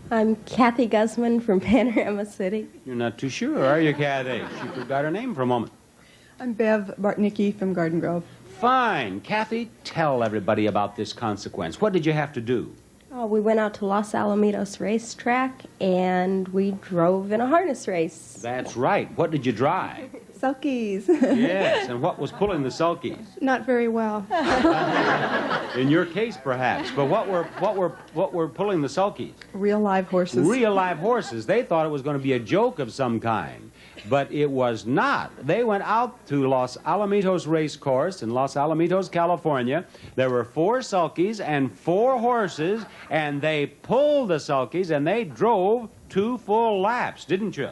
I'm Kathy Guzman from Panorama City. You're not too sure, are you, Kathy? She forgot her name for a moment. I'm Bev Bartnicki from Garden Grove. Fine. Kathy, tell everybody about this consequence. What did you have to do? Oh, we went out to Los Alamitos racetrack, and we drove in a harness race. That's right. What did you drive? Sulkies. Yes, and what was pulling the sulkies? Not very well. In your case, perhaps. But what were pulling the sulkies? Real live horses. Real live horses. They thought it was going to be a joke of some kind. But it was not. They went out to Los Alamitos Race Course in Los Alamitos, California. There were 4 sulkies and 4 horses, and they pulled the sulkies, and they drove 2 full laps, didn't you?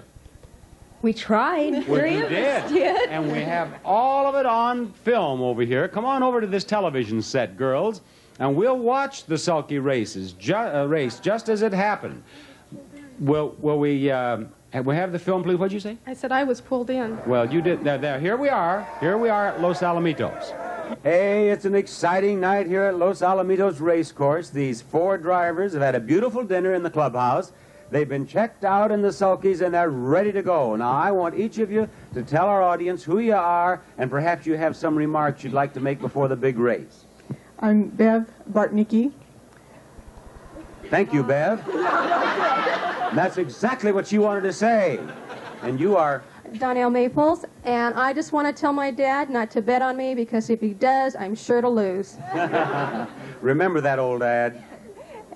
We tried. Well, Three you of us did. did. And we have all of it on film over here. Come on over to this television set, girls, and we'll watch the sulky race just as it happened. Will we have the film, please? What'd you say? I said I was pulled in. Well, you did. There. Here we are. Here we are at Los Alamitos. Hey, it's an exciting night here at Los Alamitos Racecourse. These 4 drivers have had a beautiful dinner in the clubhouse. They've been checked out in the sulkies, and they're ready to go. Now, I want each of you to tell our audience who you are, and perhaps you have some remarks you'd like to make before the big race. I'm Bev Bartnicki. Thank you, Bev. And that's exactly what she wanted to say. And you are? Donnell Maples, and I just want to tell my dad not to bet on me, because if he does, I'm sure to lose. Remember that, old ad.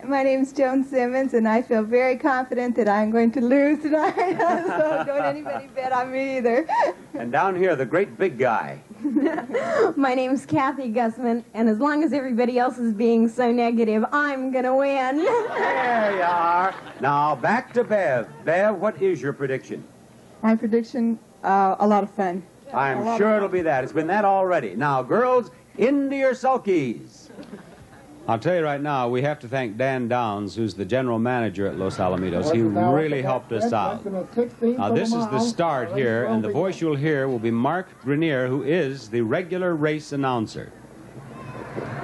My name's Joan Simmons, and I feel very confident that I'm going to lose tonight. So don't anybody bet on me either. And down here, the great big guy. My name's Kathy Gussman, and as long as everybody else is being so negative, I'm going to win. There you are. Now, back to Bev. Bev, what is your prediction? My prediction, a lot of fun. I'm sure it'll be that. It's been that already. Now, girls, into your sulkies. I'll tell you right now, we have to thank Dan Downs, who's the general manager at Los Alamitos. He really helped us out. Now, this is the start here, and the voice you'll hear will be Mark Grenier, who is the regular race announcer.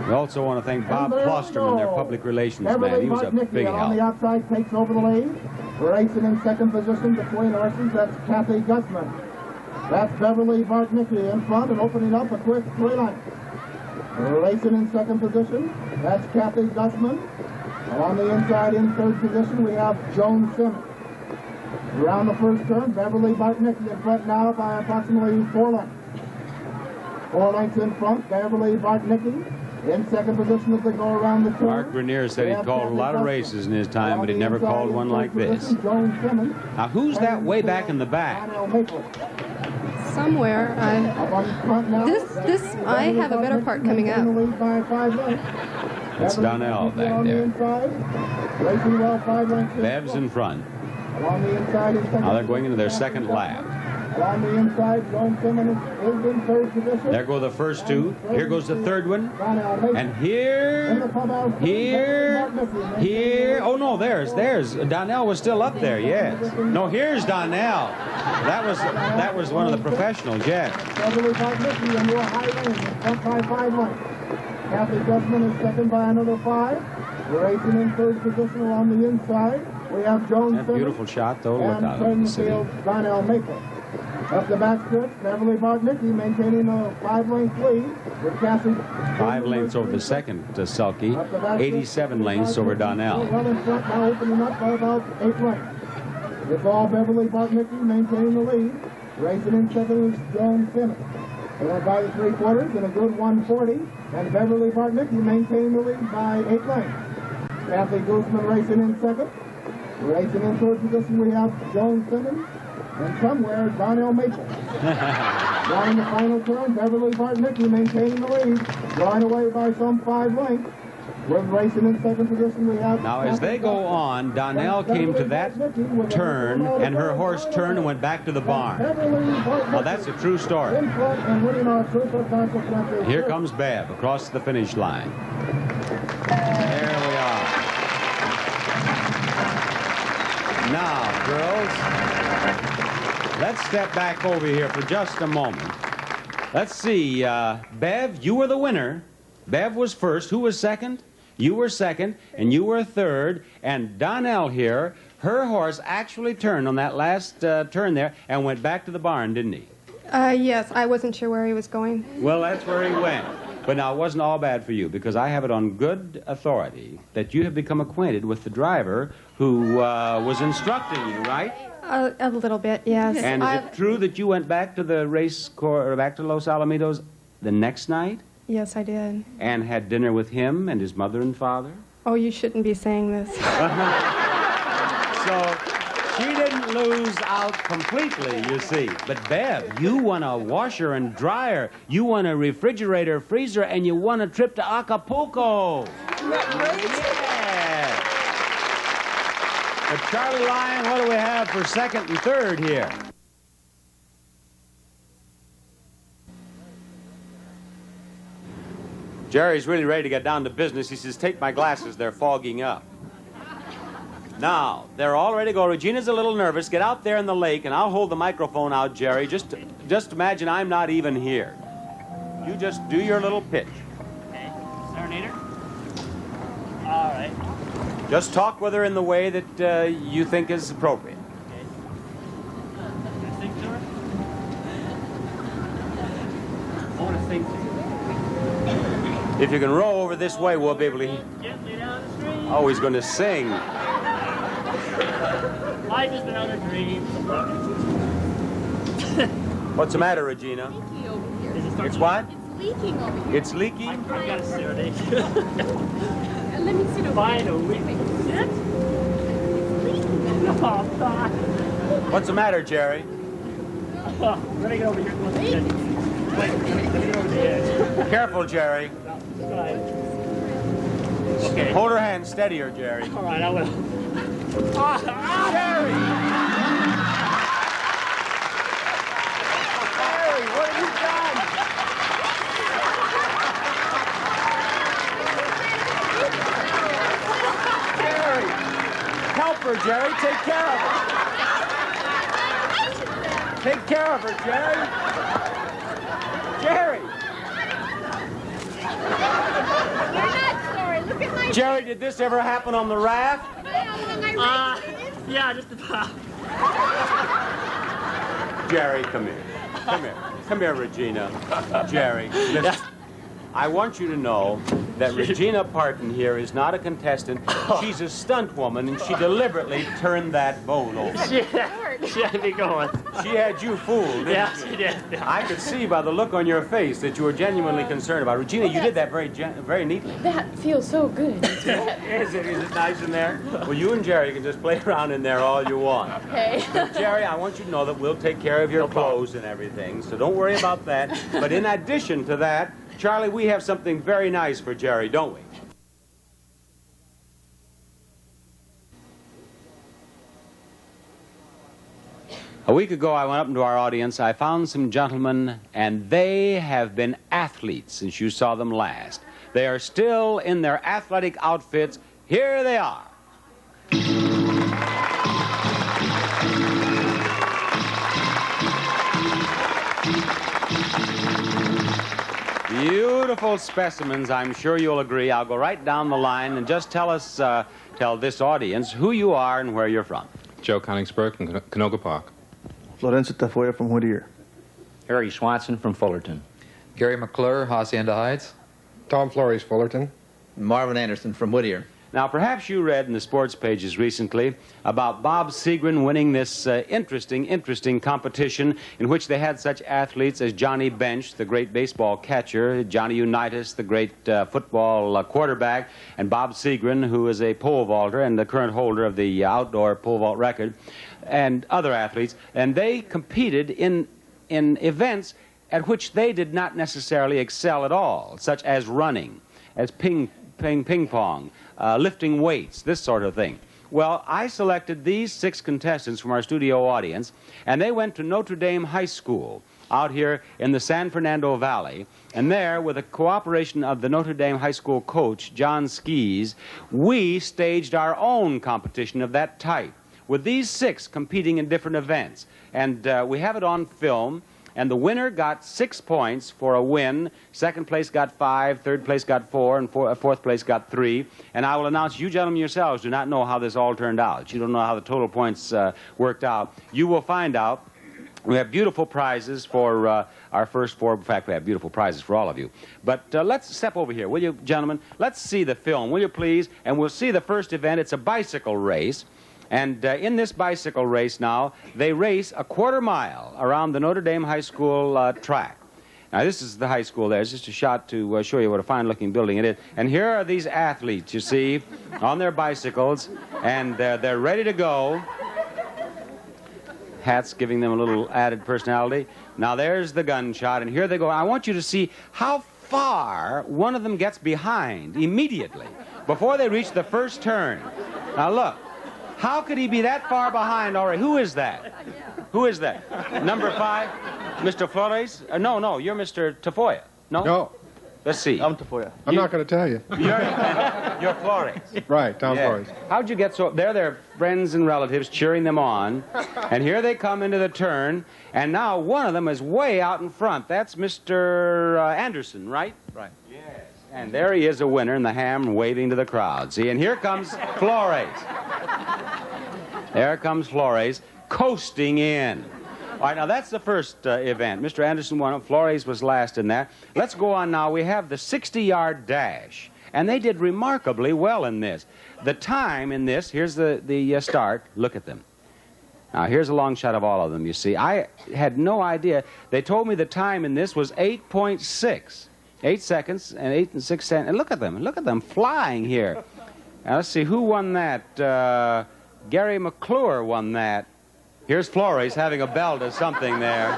We also want to thank Bob Klosterman, their public relations man. He was a big help. On the outside takes over the lead. Racing in second position between horses, that's Kathy Gussman. That's Beverly Bartnicki in front and opening up a quick 3 lengths. Racing in second position, that's Kathy Gussman. On the inside in third position, we have Joan Simmons. Around the first turn, Beverly Bartnicki in front now by approximately 4 lengths. 4 lengths in front, Beverly Bartnicki. In second position as they go around the turn. Mark Grenier said he'd called a lot of races in his time, but he'd never called one like this. Now, who's that way back in the back? Somewhere. I have a better part coming up. That's Donnell back there. Bev's in front. Now they're going into their second lap. On the inside, Joan Simmons is in third position. There go the first 2. Here goes the third one. And here. Oh, no, there's. Donnell was still up there, yes. No, here's Donnell. That was one of the professionals, yes. Beverly Bartnicki into a high range, front by 5 lengths. Kathy Gussman is second by another 5. Racing in third position along the inside. We have Joan Simmons. Beautiful shot, though. Look out of the city. Donnell Maples. Up the back stretch, Beverly Bartnicki maintaining a 5-length lead with Kathy. 5 lengths over the second sulky, 87 lengths over Donnell. Well in front now, opening up by about 8 lengths. It's all Beverly Bartnicki maintaining the lead. Racing in second is Joan Simmons. They went by the 3/4 in a good 140, and Beverly Bartnicki maintaining the lead by 8 lengths. Kathy Gussman racing in second. Racing in third position, we have Joan Simmons. And somewhere, Donnell Maples. Drawing the final turn, Beverly Bartnicki maintaining the lead. Drawing away by some 5 lengths. With racing in second position, we have... Now, as they go on, Donnell came to that turn, and her horse turned and went back to the barn. Now, that's a true story. Here comes Bev across the finish line. There we are. Now, girls... Let's step back over here for just a moment. Let's see, Bev, you were the winner. Bev was first. Who was second? You were second, and you were third. And Donnell here, her horse actually turned on that last turn there and went back to the barn, didn't he? Yes, I wasn't sure where he was going. Well, that's where he went. But now, it wasn't all bad for you, because I have it on good authority that you have become acquainted with the driver who was instructing you, right? A little bit, yes. And is it true that you went back to the race course, or back to Los Alamitos the next night? Yes, I did. And had dinner with him and his mother and father? Oh, you shouldn't be saying this. So she didn't lose out completely, you see. But Bev, you won a washer and dryer, you won a refrigerator, freezer, and you won a trip to Acapulco. Yeah. But Charlie Lyon, what do we have for second and third here? Jerry's really ready to get down to business. He says, take my glasses, they're fogging up. Now, they're all ready to go. Regina's a little nervous. Get out there in the lake, and I'll hold the microphone out, Jerry. Just imagine I'm not even here. You just do your little pitch. Okay. Serenader? All right. Just talk with her in the way that you think is appropriate. Okay. Can I sing to her? I want to sing to her. If you can row over this way, we'll be able to... Gently down the stream. Oh, he's going to sing. Life has been other dreams. What's the matter, Regina? Leaky over here. It's what? It's leaking over here. It's leaking? I've got a serenade. Let me sit over Fine, a week. Sit. Oh, God. What's the matter, Jerry? Let me get over here. Wait, let me get over the edge. Careful, Jerry. Right. Okay. Hold her hand steadier, Jerry. All right, I will. Jerry! Jerry, what have you done? Jerry! Help her, Jerry. Take care of her. Take care of her, Jerry. Jerry! You're not sorry. Look at my... Jerry, did this ever happen on the raft? Yeah, just about. Jerry, come here. Come here. Come here, Regina. Jerry, listen. I want you to know that Regina Parton here is not a contestant. She's a stunt woman, and she deliberately turned that boat over. She had me going. She had you fooled, didn't she? She did. I could see by the look on your face that you were genuinely concerned about it. Regina, you did that very neatly. That feels so good. Is it nice in there? Well, you and Jerry can just play around in there all you want. Okay. But Jerry, I want you to know that we'll take care of your clothes and everything, so don't worry about that. But in addition to that, Charlie, we have something very nice for Jerry, don't we? A week ago, I went up into our audience. I found some gentlemen, and they have been athletes since you saw them last. They are still in their athletic outfits. Here they are. Beautiful specimens, I'm sure you'll agree. I'll go right down the line and just tell this audience who you are and where you're from. Joe Coningsburg from Canoga Park. Lorenzo Tafoya from Whittier. Harry Swanson from Fullerton. Gary McClure, Hacienda Heights. Tom Flores, Fullerton. Marvin Anderson from Whittier. Now, perhaps you read in the sports pages recently about Bob Seagren winning this interesting competition in which they had such athletes as Johnny Bench, the great baseball catcher, Johnny Unitas, the great football quarterback, and Bob Seagren, who is a pole vaulter and the current holder of the outdoor pole vault record, and other athletes. And they competed in events at which they did not necessarily excel at all, such as running, as ping pong, lifting weights, this sort of thing. Well, I selected these 6 contestants from our studio audience, and they went to Notre Dame High School out here in the San Fernando Valley. And there, with the cooperation of the Notre Dame High School coach, John Skees, we staged our own competition of that type, with these 6 competing in different events. And we have it on film. And the winner got 6 points for a win. Second place got 5, third place got 4, and fourth place got 3. And I will announce, you gentlemen yourselves do not know how this all turned out. You don't know how the total points worked out. You will find out. We have beautiful prizes for our first 4. In fact, we have beautiful prizes for all of you. But let's step over here, will you, gentlemen? Let's see the film, will you please? And we'll see the first event. It's a bicycle race. And in this bicycle race now, they race a quarter mile around the Notre Dame High School track. Now, this is the high school there. It's just a shot to show you what a fine-looking building it is. And here are these athletes, you see, on their bicycles, and they're ready to go. Hats giving them a little added personality. Now, there's the gunshot, and here they go. I want you to see how far one of them gets behind immediately, before they reach the first turn. Now, look. How could he be that far behind already? Who is that? Who is that? Number 5? Mr. Flores? No, you're Mr. Tafoya. No? No. Let's see. I'm Tafoya. I'm not going to tell you. You're Flores. Right, Tom Yeah. Flores. How'd you get so... They're their friends and relatives cheering them on. And here they come into the turn. And now one of them is way out in front. That's Mr. Anderson, right? Right. Yes. And there he is, a winner, in the ham waving to the crowd. See, and here comes Flores. There comes Flores, coasting in. All right, now that's the first event. Mr. Anderson won it. Flores was last in that. Let's go on now. We have the 60-yard dash. And they did remarkably well in this. The time in this, here's the start. Look at them. Now, here's a long shot of all of them, you see. I had no idea. They told me the time in this was 8.6. 8 seconds and 8 and 6 cents. And look at them flying here. Now, let's see, who won that? Gary McClure won that. Here's Flores having a belt or something there.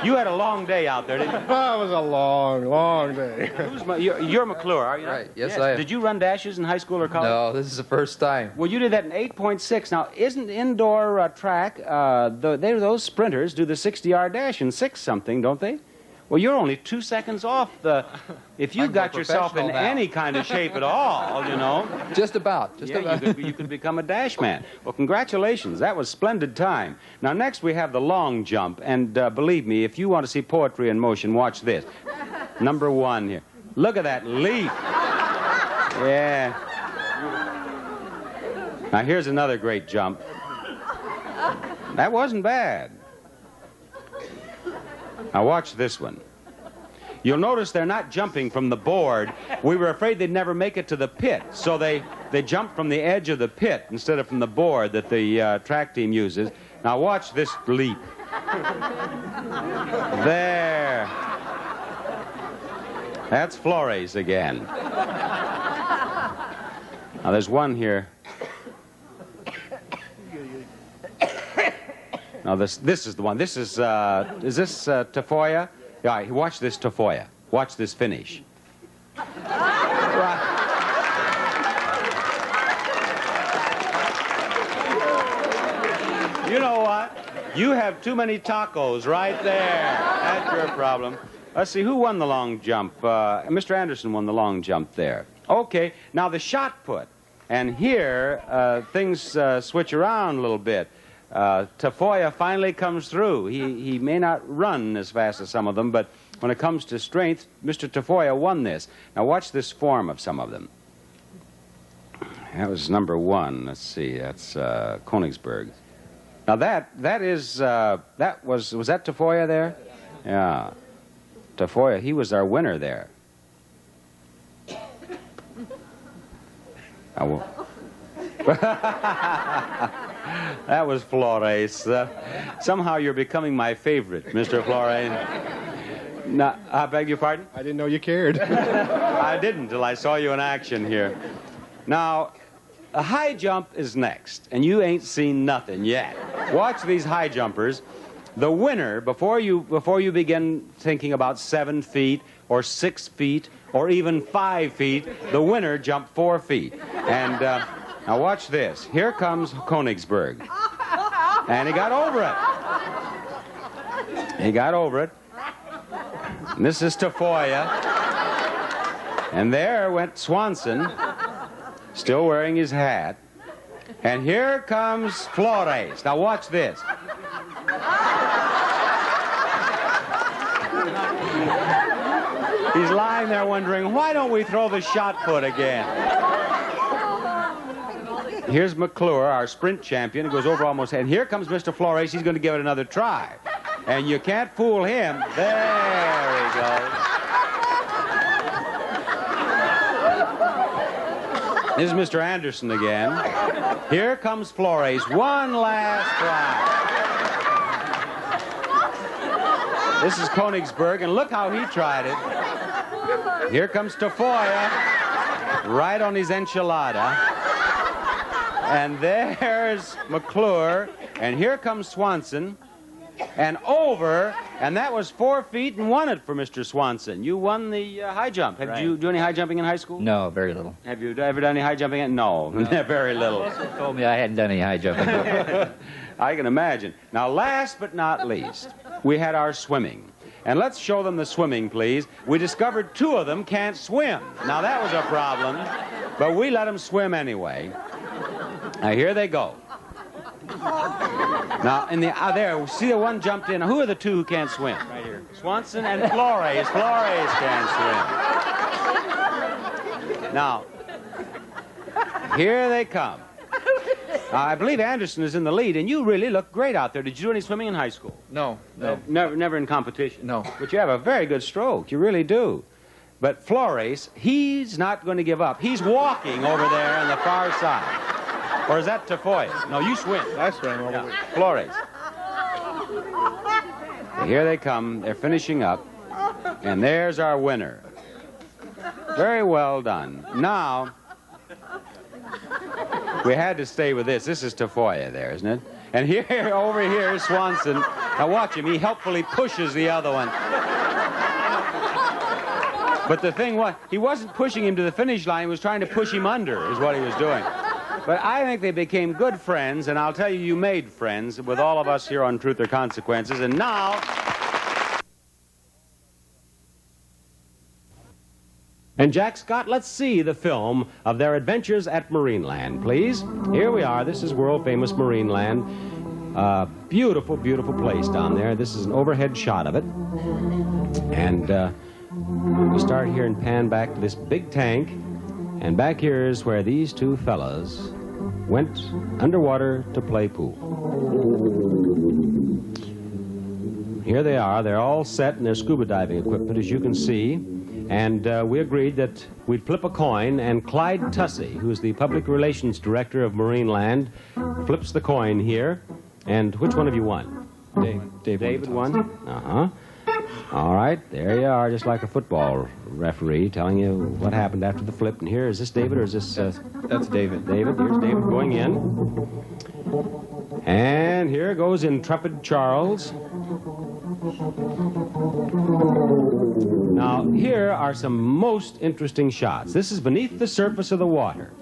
You had a long day out there, didn't you? Oh, it was a long, long day. You're McClure, are you? Right, yes, I am. Did you run dashes in high school or college? No, this is the first time. Well, you did that in 8.6. Now, isn't indoor track, those sprinters do the 60-yard dash in 6-something, don't they? Well, you're only 2 seconds off the... If you got yourself in any kind of shape at all, you know... Just about. Just about. You could become a dash man. Well, congratulations. That was splendid time. Now, next we have the long jump. And believe me, if you want to see poetry in motion, watch this. Number 1 here. Look at that leap. Yeah. Now, here's another great jump. That wasn't bad. Now watch this one. You'll notice they're not jumping from the board. We were afraid they'd never make it to the pit, so they jumped from the edge of the pit instead of from the board that the track team uses. Now watch this leap. There. That's Flores again. Now there's one here. Now, this is the one. This is this Tafoya? Yeah, watch this Tafoya. Watch this finish. You know what? You have too many tacos right there. That's your problem. Let's see, who won the long jump? Mr. Anderson won the long jump there. Okay, now the shot put. And here, things switch around a little bit. Tafoya finally comes through. He may not run as fast as some of them, but when it comes to strength, Mr. Tafoya won this. Now watch this form of some of them. That was number 1. Let's see, that's Königsberg. Now that was that Tafoya there? Yeah. Tafoya, he was our winner there. That was Flores. Somehow you're becoming my favorite, Mr. Flores. Now, I beg your pardon? I didn't know you cared. I didn't till I saw you in action here. Now, a high jump is next, and you ain't seen nothing yet. Watch these high jumpers. The winner, before you begin thinking about 7 feet or 6 feet or even 5 feet, the winner jumped 4 feet. And now watch this. Here comes Königsberg. And he got over it. He got over it. And this is Tafoya. And there went Swanson, still wearing his hat. And here comes Flores. Now watch this. He's lying there wondering, why don't we throw the shot put again? Here's McClure, our sprint champion. He goes over almost, and here comes Mr. Flores. He's going to give it another try. And you can't fool him. There he goes. This is Mr. Anderson again. Here comes Flores. One last try. This is Königsberg, and look how he tried it. Here comes Tafoya, right on his enchilada. And there's McClure, and here comes Swanson, and over, and that was 4 feet and won it for Mr. Swanson. You won the high jump. Have you do any high jumping in high school? No, very little. Have you ever done any high jumping? No, very little. Told me I hadn't done any high jumping. I can imagine. Now, last but not least, we had our swimming. And let's show them the swimming, please. We discovered 2 of them can't swim. Now, that was a problem, but we let them swim anyway. Now, here they go. Now, in the there, see the one jumped in. Who are the 2 who can't swim? Right here. Swanson and Flores. Flores can't swim. Now, here they come. I believe Anderson is in the lead, and you really look great out there. Did you do any swimming in high school? No. Never in competition? No. But you have a very good stroke. You really do. But Flores, he's not going to give up. He's walking over there on the far side. Or is that Tafoya? No, you swim. I swim over there. Flores. Here they come. They're finishing up. And there's our winner. Very well done. Now, we had to stay with this. This is Tafoya there, isn't it? And here, over here is Swanson. Now watch him. He helpfully pushes the other one. But the thing was, he wasn't pushing him to the finish line. He was trying to push him under, is what he was doing. But I think they became good friends, and I'll tell you, you made friends with all of us here on Truth or Consequences. And now... And Jack Scott, let's see the film of their adventures at Marineland, please. Here we are. This is world-famous Marineland. Beautiful, beautiful place down there. This is an overhead shot of it. And we start here and pan back to this big tank. And back here is where these 2 fellas went underwater to play pool. Here they are. They're all set in their scuba diving equipment, as you can see. And we agreed that we'd flip a coin, and Clyde Tussey, who's the public relations director of Marineland, flips the coin here. And which one of you won? David won? Uh-huh. All right, there you are, just like a football referee telling you what happened after the flip. And here, is this David or is this... That's David. David, here's David going in. And here goes intrepid Charles. Now, here are some most interesting shots. This is beneath the surface of the water.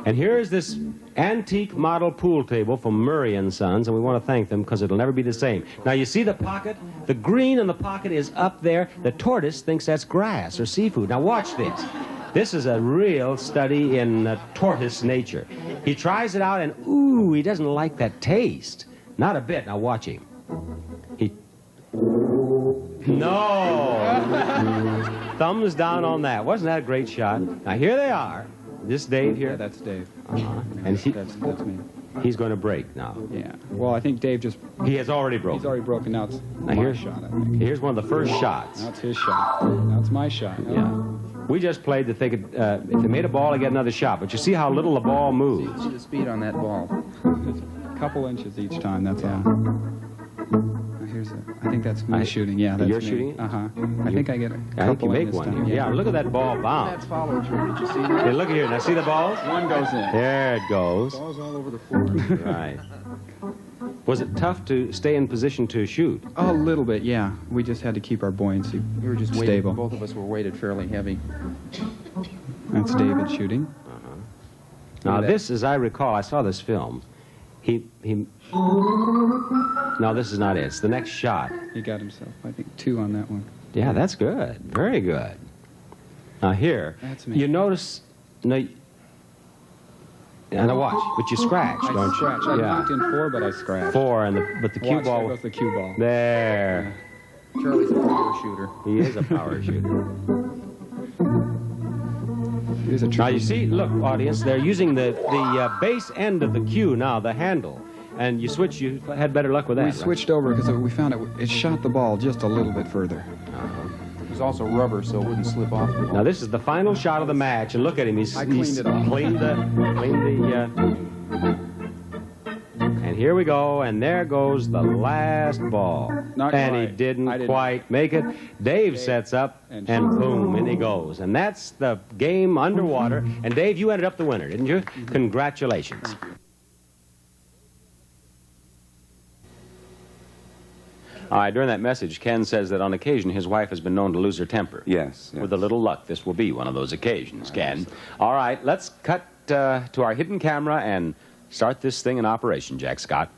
And here is this antique model pool table from Murray & Sons, and we want to thank them because it'll never be the same. Now, you see the pocket? The green in the pocket is up there. The tortoise thinks that's grass or seafood. Now, watch this. This is a real study in tortoise nature. He tries it out, and, ooh, he doesn't like that taste. Not a bit. Now, watch him. No! Thumbs down on that. Wasn't that a great shot? Now, here they are. This Dave here? Yeah, that's Dave. And that's me. He's going to break now. Yeah. Well, I think Dave just... He has already broken. He's already broken. Now it's my shot, I think. Here's one of the first shots. Now it's his shot. Now it's my shot. Oh. Yeah. We just played that they could, if they made a ball, they get another shot. But you see how little the ball moves. See the speed on that ball. It's a couple inches each time, that's all. I think that's my shooting. Yeah, that's You're me. shooting? Uh-huh. I think I get a couple I think you make in this one time. here. Yeah, look at that ball bounce. That's follow through. Did you see that? Hey, look here. Now, see the balls? One goes in. There it goes. Balls all over the floor. Right. Was it tough to stay in position to shoot? A little bit, yeah. We just had to keep our buoyancy We were just stable. weighted. Both of us were weighted fairly heavy. That's David shooting. Now, this, as I recall, I saw this film. No, this is not it. It's the next shot. He got himself, I think, 2 on that one. Yeah, that's good. Very good. Now, here, That's me. you notice... No, now watch, but you scratch, don't you? I scratch. I Yeah. knocked in 4, but I scratched. 4, but the cue Watch, ball... there goes the cue ball. There. Charlie's a power shooter. He is a power shooter. Here's a Now, you see, look, audience, they're using the base end of the cue now, the handle. And you switch, you had better luck with that. We switched over because we found it shot the ball just a little bit further. It was also rubber, so it wouldn't slip off the ball. Now, this is the final shot of the match, and look at him. He's cleaned it off. Cleaned the and here we go, and there goes the last ball. Not and quite. he didn't I didn't. quite make it. Dave sets up, and boom, in he goes. And that's the game underwater. And Dave, you ended up the winner, didn't you? Congratulations. Thank you. All right, during that message, Ken says that on occasion his wife has been known to lose her temper. Yes. With a little luck, this will be one of those occasions, Ken. All right, let's cut to our hidden camera and start this thing in operation, Jack Scott.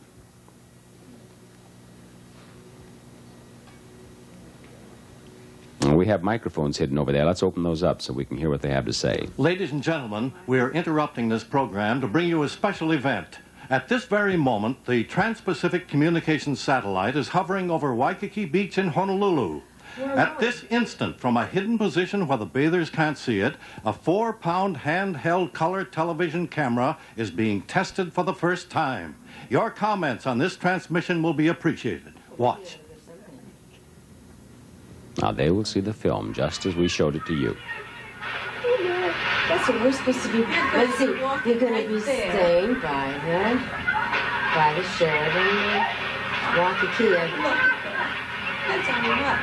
we have microphones hidden over there. Let's open those up so we can hear what they have to say. Ladies and gentlemen, we are interrupting this program to bring you a special event. At this very moment, the Trans-Pacific Communications satellite is hovering over Waikiki Beach in Honolulu. At this instant, from a hidden position where the bathers can't see it, a 4-pound handheld color television camera is being tested for the first time. Your comments on this transmission will be appreciated. Watch. Now, they will see the film just as we showed it to you. That's what we're supposed to be. Let's see. You're going to be staying by the Sheraton Waikiki. That's on what?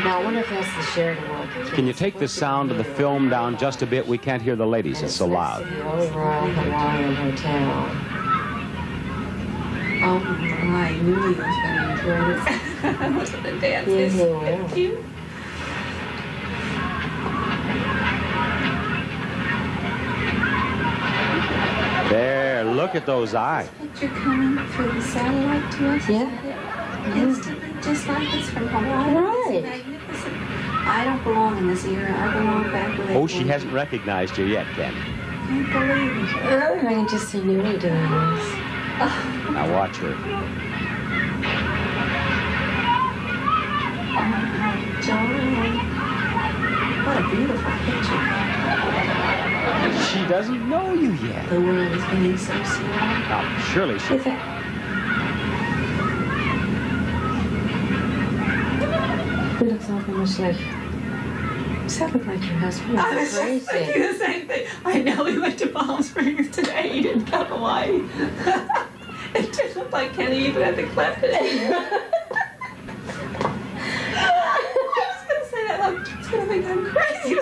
Now, I wonder if that's the Sheraton Waikiki. Can you take the sound of the film down just a bit? We can't hear the ladies. It's so loud. The old Royal Hawaiian Hotel. Oh, I knew he was going to enjoy this. Look at the dance. Yes, he will. Thank you. There, look at those eyes. Picture coming through the satellite to us. Yeah. Instantly, just like this from Hawaii. Right. It's magnificent. I don't belong in this era. I belong back where they Oh, she came hasn't recognized you yet, Ken. from. Can't believe it. I can just see Newly doing this. Now watch her. Oh, John. What a beautiful picture. She doesn't know you yet. The world is getting so small. Now, surely she... He looks awfully much like... Does that look like your husband? I was just thinking the same thing. I know he went to Palm Springs today. He didn't come to Hawaii. It just looked like Kenny even had the clip. I was going to say that. I'm just going to think I'm crazy.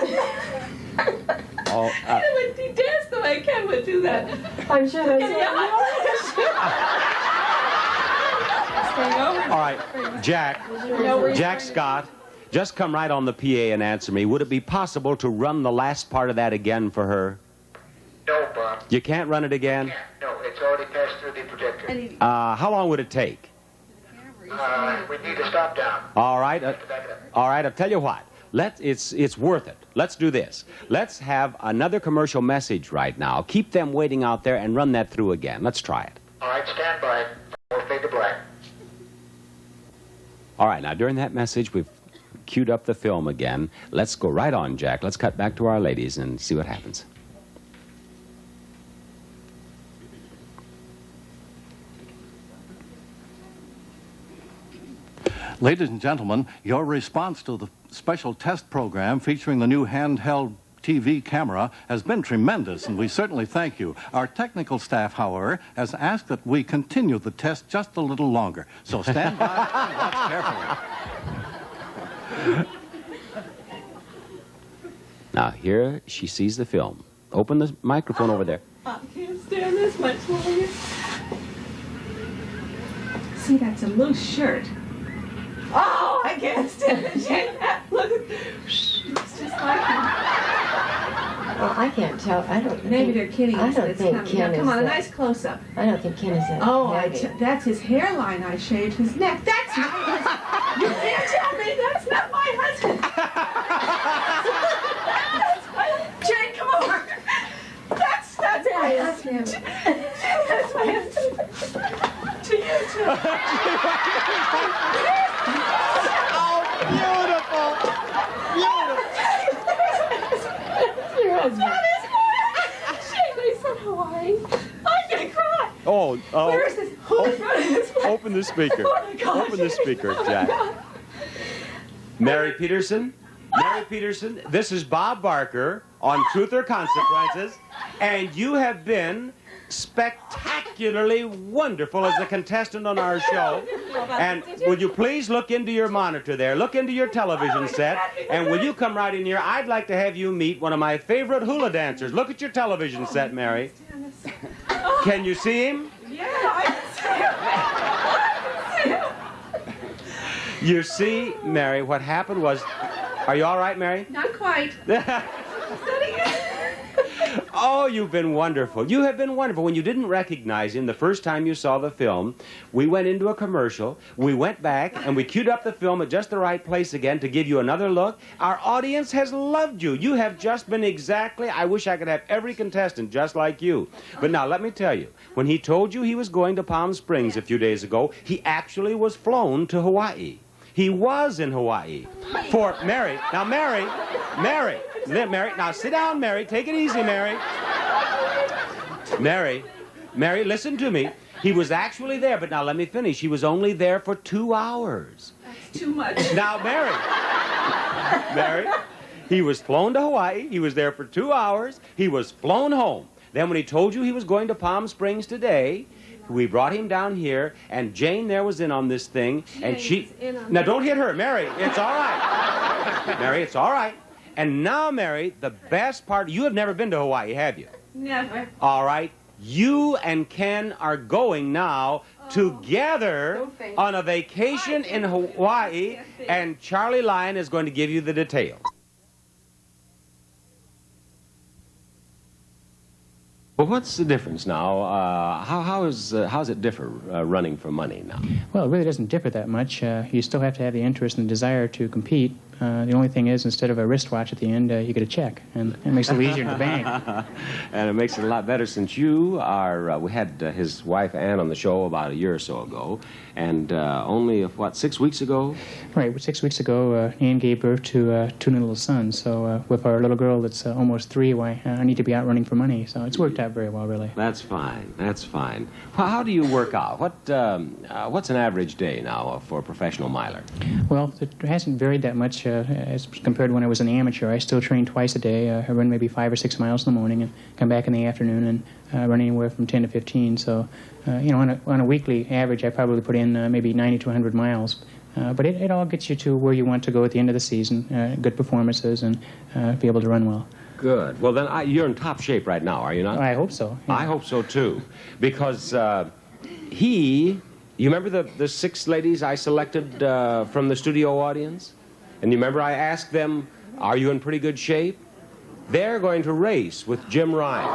Oh, When he danced the way Ken would do that. I'm sure that's all right, Jack Scott, just come right on the PA and answer me. Would it be possible to run the last part of that again for her? No, Bob. You can't run it again? No, it's already passed through the projector. How long would it take? We need to stop down. All right, I'll tell you what. It's worth it. Let's do this. Let's have another commercial message right now. Keep them waiting out there and run that through again. Let's try it. All right, stand by. We'll fade to black. All right, now during that message, we've queued up the film again. Let's go right on, Jack. Let's cut back to our ladies and see what happens. Ladies and gentlemen, your response to the special test program featuring the new handheld TV camera has been tremendous, and we certainly thank you. Our technical staff, however, has asked that we continue the test just a little longer. So stand by and watch carefully. Now, here she sees the film. Open the microphone over there. I can't stand this much longer. See, that's a loose shirt. Oh, I can't stand it, Jane. Look at it's just like him. Well, I can't tell. I don't. Maybe they're kidding. I don't think coming. Ken Now, is. come on, a nice close-up. I don't think Ken is that. Oh, heavy. that's his hairline. I shaved his neck. That's my husband. You can't tell me that's not my husband. Jane, come over. That's my husband. That's my husband. To you too. Oh, beautiful! Beautiful! Your husband. Jane, he's from Hawaii. I'm gonna cry. Oh, Where is this? Hold in front of this place. Open the speaker. Oh my gosh. Open the speaker, Jack. Mary Peterson. Mary Peterson, this is Bob Barker on Truth or Consequences, and you have been spectacularly wonderful as a contestant on our show. And will you please look into your monitor there, look into your television set, and will you come right in here? I'd like to have you meet one of my favorite hula dancers. Look at your television set, Mary. Can you see him? Yeah, I can see him. You see, Mary, what happened was... Are you all right, Mary? Not quite. Oh, you've been wonderful. You have been wonderful. When you didn't recognize him the first time you saw the film, we went into a commercial, we went back, and we queued up the film at just the right place again to give you another look. Our audience has loved you. You have just been exactly, I wish I could have every contestant just like you. But now, let me tell you, when he told you he was going to Palm Springs a few days ago, he actually was flown to Hawaii. He was in Hawaii for Mary. Now, Mary, now sit down, Mary. Take it easy, Mary. Mary, listen to me. He was actually there, but now let me finish. He was only there for 2 hours. That's too much. Now, Mary, he was flown to Hawaii. He was there for 2 hours. He was flown home. Then when he told you he was going to Palm Springs today, we brought him down here, and Jane there was in on this thing, and she... Now, don't hit her, Mary. It's all right. Mary, it's all right. And now, Mary, the best part... You have never been to Hawaii, have you? Never. All right. You and Ken are going now together on a vacation in Hawaii, and Charlie Lyon is going to give you the details. Well, what's the difference now? How's it differ running for money now? Well, it really doesn't differ that much. You still have to have the interest and desire to compete. The only thing is, instead of a wristwatch at the end, you get a check, and it makes it a little easier in the bank. And it makes it a lot better since you are... we had his wife, Ann, on the show about a year or so ago, and only, what, 6 weeks ago? Right, 6 weeks ago, Ann gave birth to 2 little sons, so with our little girl that's almost 3, why, I need to be out running for money, so it's worked out very well, really. That's fine, that's fine. How do you work out? What's an average day now for a professional miler? Well, it hasn't varied that much as compared to when I was an amateur. I still train twice a day. I run maybe 5 or 6 miles in the morning and come back in the afternoon and run anywhere from 10 to 15. So, you know, on a weekly average, I probably put in maybe 90 to 100 miles. But it all gets you to where you want to go at the end of the season, good performances, and be able to run well. Good. Well, then you're in top shape right now, are you not? I hope so. Yeah. I hope so, too. Because you remember the 6 ladies I selected from the studio audience? And you remember I asked them, are you in pretty good shape? They're going to race with Jim Ryan.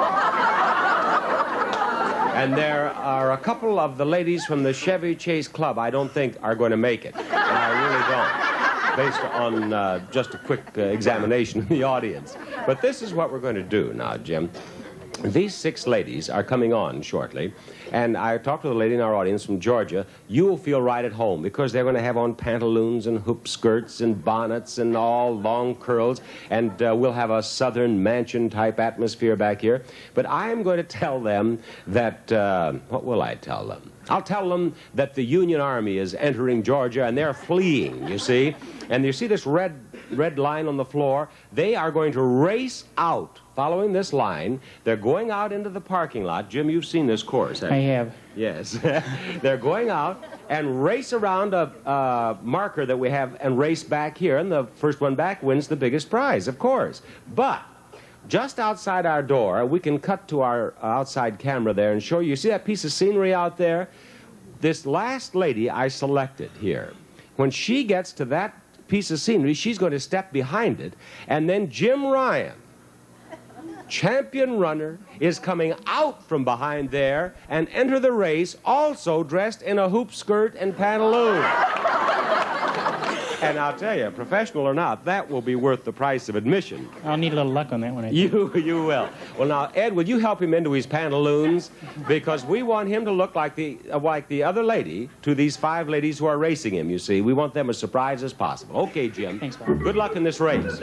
And there are a couple of the ladies from the Chevy Chase Club I don't think are going to make it. And I really don't, based on just a quick examination of the audience. But this is what we're going to do now, Jim. These 6 ladies are coming on shortly, and I talked to the lady in our audience from Georgia. You'll feel right at home because they're going to have on pantaloons and hoop skirts and bonnets and all long curls, and we'll have a southern mansion-type atmosphere back here. But I am going to tell them that, what will I tell them? I'll tell them that the Union Army is entering Georgia, and they're fleeing, you see. And you see this red line on the floor? They are going to race out. Following this line, they're going out into the parking lot. Jim, you've seen this course, haven't you? I have. Yes. They're going out and race around a marker that we have and race back here, and the first one back wins the biggest prize, of course. But just outside our door, we can cut to our outside camera there and show you. See that piece of scenery out there? This last lady I selected here, when she gets to that piece of scenery, she's going to step behind it, and then Jim Ryan, champion runner, is coming out from behind there and enter the race also dressed in a hoop skirt and pantaloon. And I'll tell you, professional or not, that will be worth the price of admission. I'll need a little luck on that one, I think. You will. Well, now, Ed, will you help him into his pantaloons? Because we want him to look like the other lady to these 5 ladies who are racing him, you see. We want them as surprised as possible. Okay, Jim. Thanks, Bob. Good luck in this race.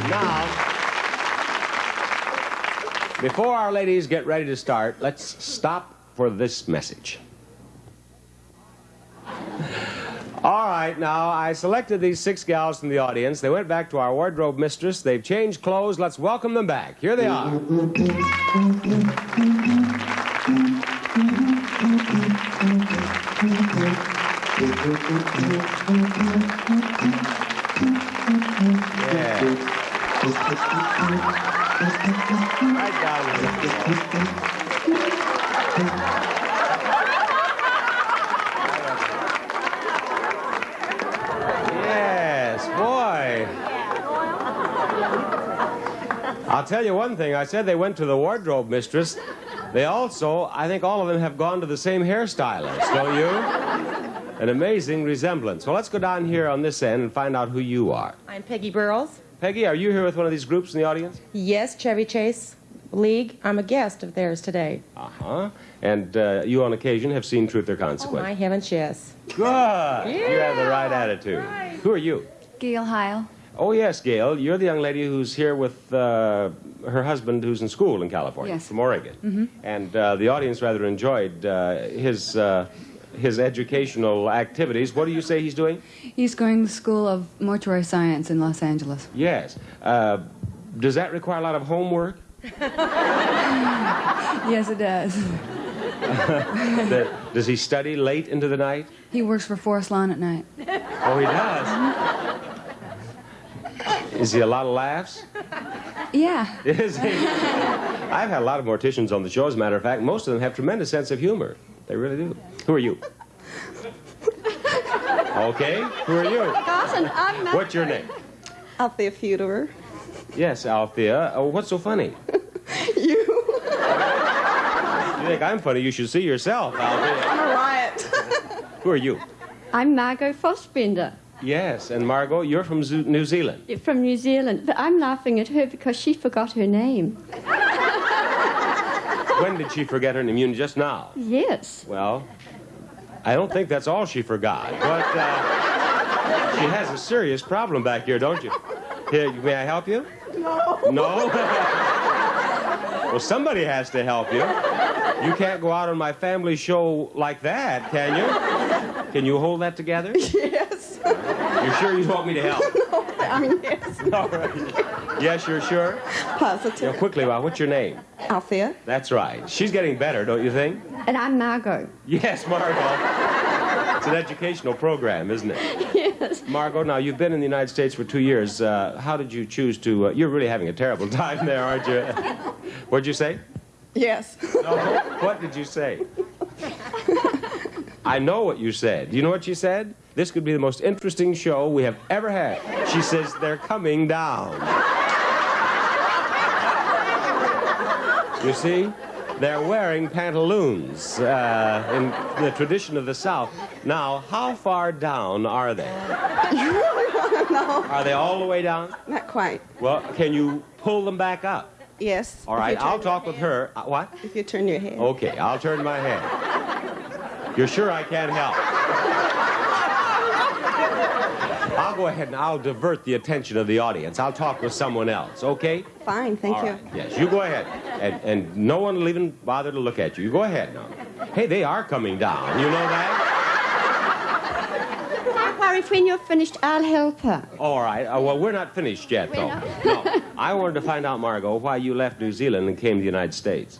Now, before our ladies get ready to start, let's stop for this message. All right, now, I selected these 6 gals from the audience. They went back to our wardrobe mistress. They've changed clothes. Let's welcome them back. Here they are. Yeah. Right down there. Yes, boy. I'll tell you one thing. I said they went to the wardrobe mistress. They also, I think all of them have gone to the same hairstylist, don't you? An amazing resemblance. Well, let's go down here on this end and find out who you are. I'm Peggy Burrows. Peggy, are you here with one of these groups in the audience? Yes, Chevy Chase League. I'm a guest of theirs today. Uh-huh. And you, on occasion, have seen Truth or Consequence. Oh, my heavens, yes. Good. You have the right attitude. Right. Who are you? Gail Heil. Oh, yes, Gail. You're the young lady who's here with her husband who's in school in California. Yes. From Oregon. Mm-hmm. And the audience rather enjoyed his educational activities. What do you say he's doing? He's going to the School of Mortuary Science in Los Angeles. Yes. Does that require a lot of homework? Yes, it does. Does he study late into the night? He works for Forest Lawn at night. Oh, he does? Is he a lot of laughs? Yeah. Is he? I've had a lot of morticians on the show, as a matter of fact. Most of them have tremendous sense of humor. They really do. Who are you? Okay. Who are you? Carson, I'm What's your name? Althea Feuderer. Yes, Althea. Oh, what's so funny? You. You think I'm funny? You should see yourself, Althea. I'm a riot. Who are you? I'm Margot Fossbender. Yes, and Margot, you're from New Zealand. You're from New Zealand, but I'm laughing at her because she forgot her name. When did she forget her name? You mean just now? Yes. Well, I don't think that's all she forgot, but she has a serious problem back here, don't you? Here, may I help you? No. No? Well, somebody has to help you. You can't go out on my family show like that, can you? Can you hold that together? Yes. You're sure you want me to help? No, I mean, yes. All right. Yes, you're sure? Positive. Yeah, quickly, what's your name? Althea. That's right. She's getting better, don't you think? And I'm Margot. Yes, Margot. It's an educational program, isn't it? Yes. Margot, now, you've been in the United States for 2 years. How did you choose to... you're really having a terrible time there, aren't you? What'd you say? Yes. No, what did you say? I know what you said. Do you know what she said? This could be the most interesting show we have ever had. She says they're coming down. You see? They're wearing pantaloons in the tradition of the South. Now, how far down are they? You really want to know? Are they all the way down? Not quite. Well, can you pull them back up? Yes. All right, I'll talk with her. What? If you turn your head. Okay, I'll turn my head. You're sure I can't help? I'll go ahead and I'll divert the attention of the audience. I'll talk with someone else, okay? Fine, thank you. Right. Yes, you go ahead. And no one will even bother to look at you. You go ahead now. Hey, they are coming down. You know that? Don't worry, when you're finished, I'll help her. All right. Well, we're not finished yet, though. No. I wanted to find out, Margot, why you left New Zealand and came to the United States.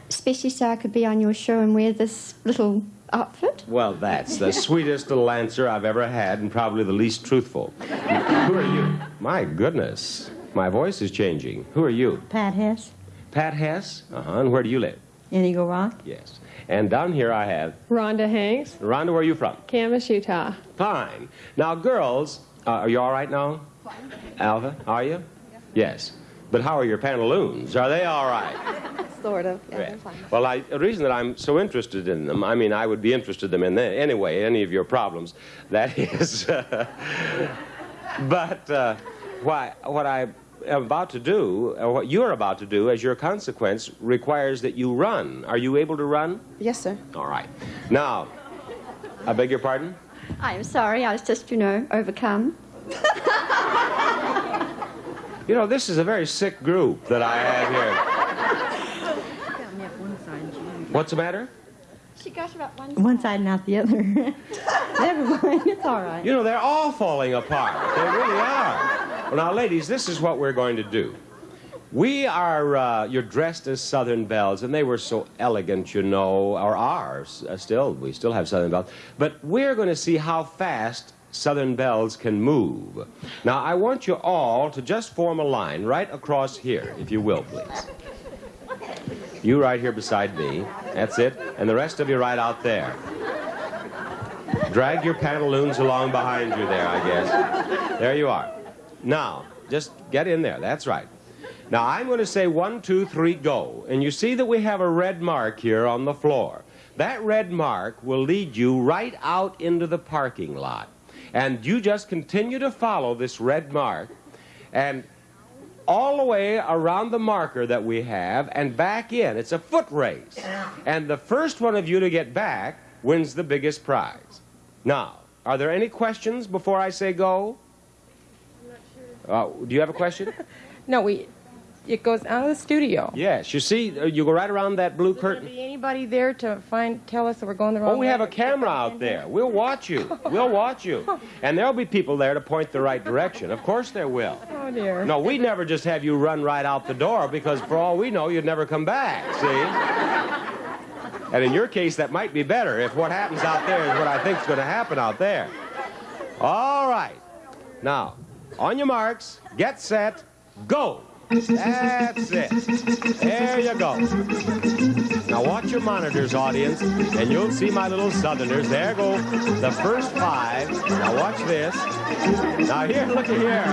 Especially so I could be on your show and wear this little outfit. Well, that's the sweetest little answer I've ever had and probably the least truthful. Who are you? My goodness. My voice is changing. Who are you? Pat Hess. Pat Hess? Uh-huh. And where do you live? In Eagle Rock. Yes. And down here I have... Rhonda Hanks. Rhonda, where are you from? Camas, Utah. Fine. Now, girls, are you all right now? Fine. Alva, are you? Yes. But how are your pantaloons? Are they all right? Sort of. Yeah. Well, the reason that I'm so interested in them, I mean, I would be interested in them anyway, any of your problems, that is. But what I am about to do, or what you're about to do as your consequence, requires that you run. Are you able to run? Yes, sir. All right. Now, I beg your pardon? I'm sorry, I was just, overcome. You know, this is a very sick group that I have here. What's the matter? She got about one side, not the other. Never mind, it's all right. You know, they're all falling apart. They really are. Well, now, ladies, this is what we're going to do. We are, you're dressed as Southern belles, and they were so elegant, you know, or are still. We still have Southern belles. But we're going to see how fast Southern belles can move. Now, I want you all to just form a line right across here, if you will, please. You right here beside me. That's it. And the rest of you right out there. Drag your pantaloons along behind you there, I guess. There you are. Now, just get in there. That's right. Now, I'm going to say 1, 2, 3, go. And you see that we have a red mark here on the floor. That red mark will lead you right out into the parking lot. And you just continue to follow this red mark and all the way around the marker that we have and back in. It's a foot race. And the first one of you to get back wins the biggest prize. Now, are there any questions before I say go? I'm not sure. Do you have a question? No, it goes out of the studio. Yes. You see, you go right around that blue curtain. Will there be anybody there to tell us that we're going the wrong way? Oh, we have a camera out there. We'll watch you. We'll watch you. And there'll be people there to point the right direction. Of course there will. Oh, dear. No, we'd never just have you run right out the door because for all we know, you'd never come back, see? And in your case, that might be better if what happens out there is what I think is going to happen out there. All right. Now, on your marks, get set, go. That's it. There you go. Now watch your monitors, audience, and you'll see my little Southerners. There go the first 5. Now watch this. Now here, look at here.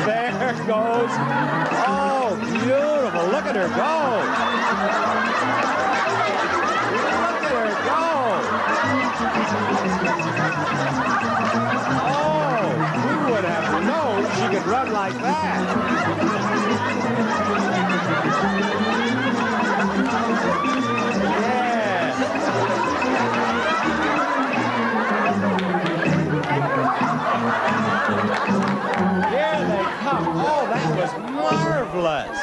There goes. Oh, beautiful. Look at her go. Look at her go. Oh, who would have known she could run like that? Oh, that was marvelous.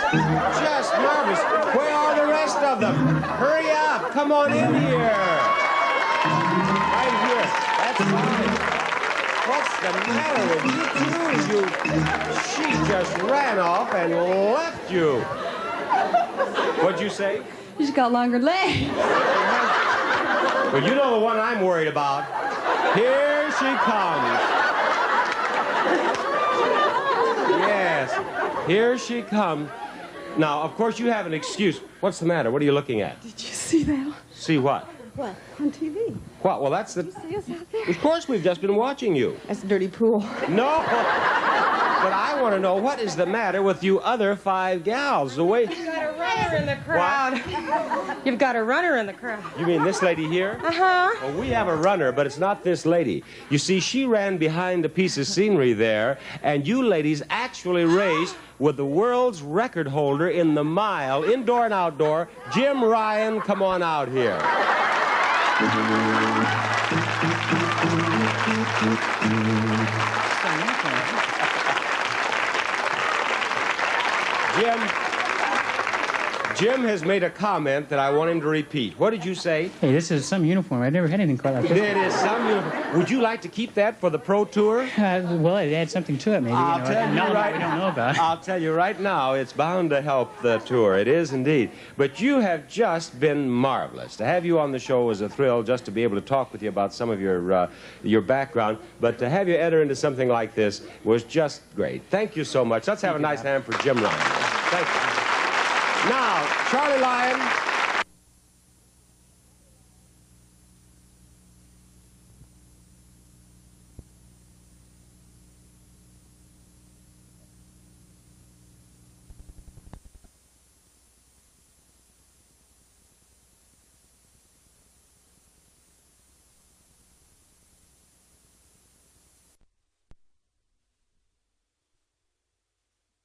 Just marvelous. Where are the rest of them? Hurry up. Come on in here. Right here. That's fine. What's the matter with you two? She just ran off and left you. What'd you say? She's got longer legs. Well, you know the one I'm worried about. Here she comes. Yes, here she comes. Now, of course, you have an excuse. What's the matter? What are you looking at? Did you see that? See what? What? On TV. What? Well, that's the... Did you see us out there? Of course, we've just been watching you. That's a dirty pool. No! But I want to know what is the matter with you other 5 gals. The way... You've got a runner in the crowd. What? You've got a runner in the crowd. You mean this lady here? Uh-huh. Well, we have a runner, but it's not this lady. You see, she ran behind a piece of scenery there, and you ladies actually raced with the world's record holder in the mile, indoor and outdoor. Jim Ryan, come on out here. Jim has made a comment that I want him to repeat. What did you say? Hey, this is some uniform. I've never had anything quite like this. It is some uniform. Would you like to keep that for the pro tour? Well, it adds something to it, maybe. I'll tell you right we don't know about. I'll tell you right now, it's bound to help the tour. It is indeed. But you have just been marvelous. To have you on the show was a thrill, just to be able to talk with you about some of your background. But to have you enter into something like this was just great. Thank you so much. Let's have a nice hand for Jim Ryan. Thank you. Now, Charlie Lyon.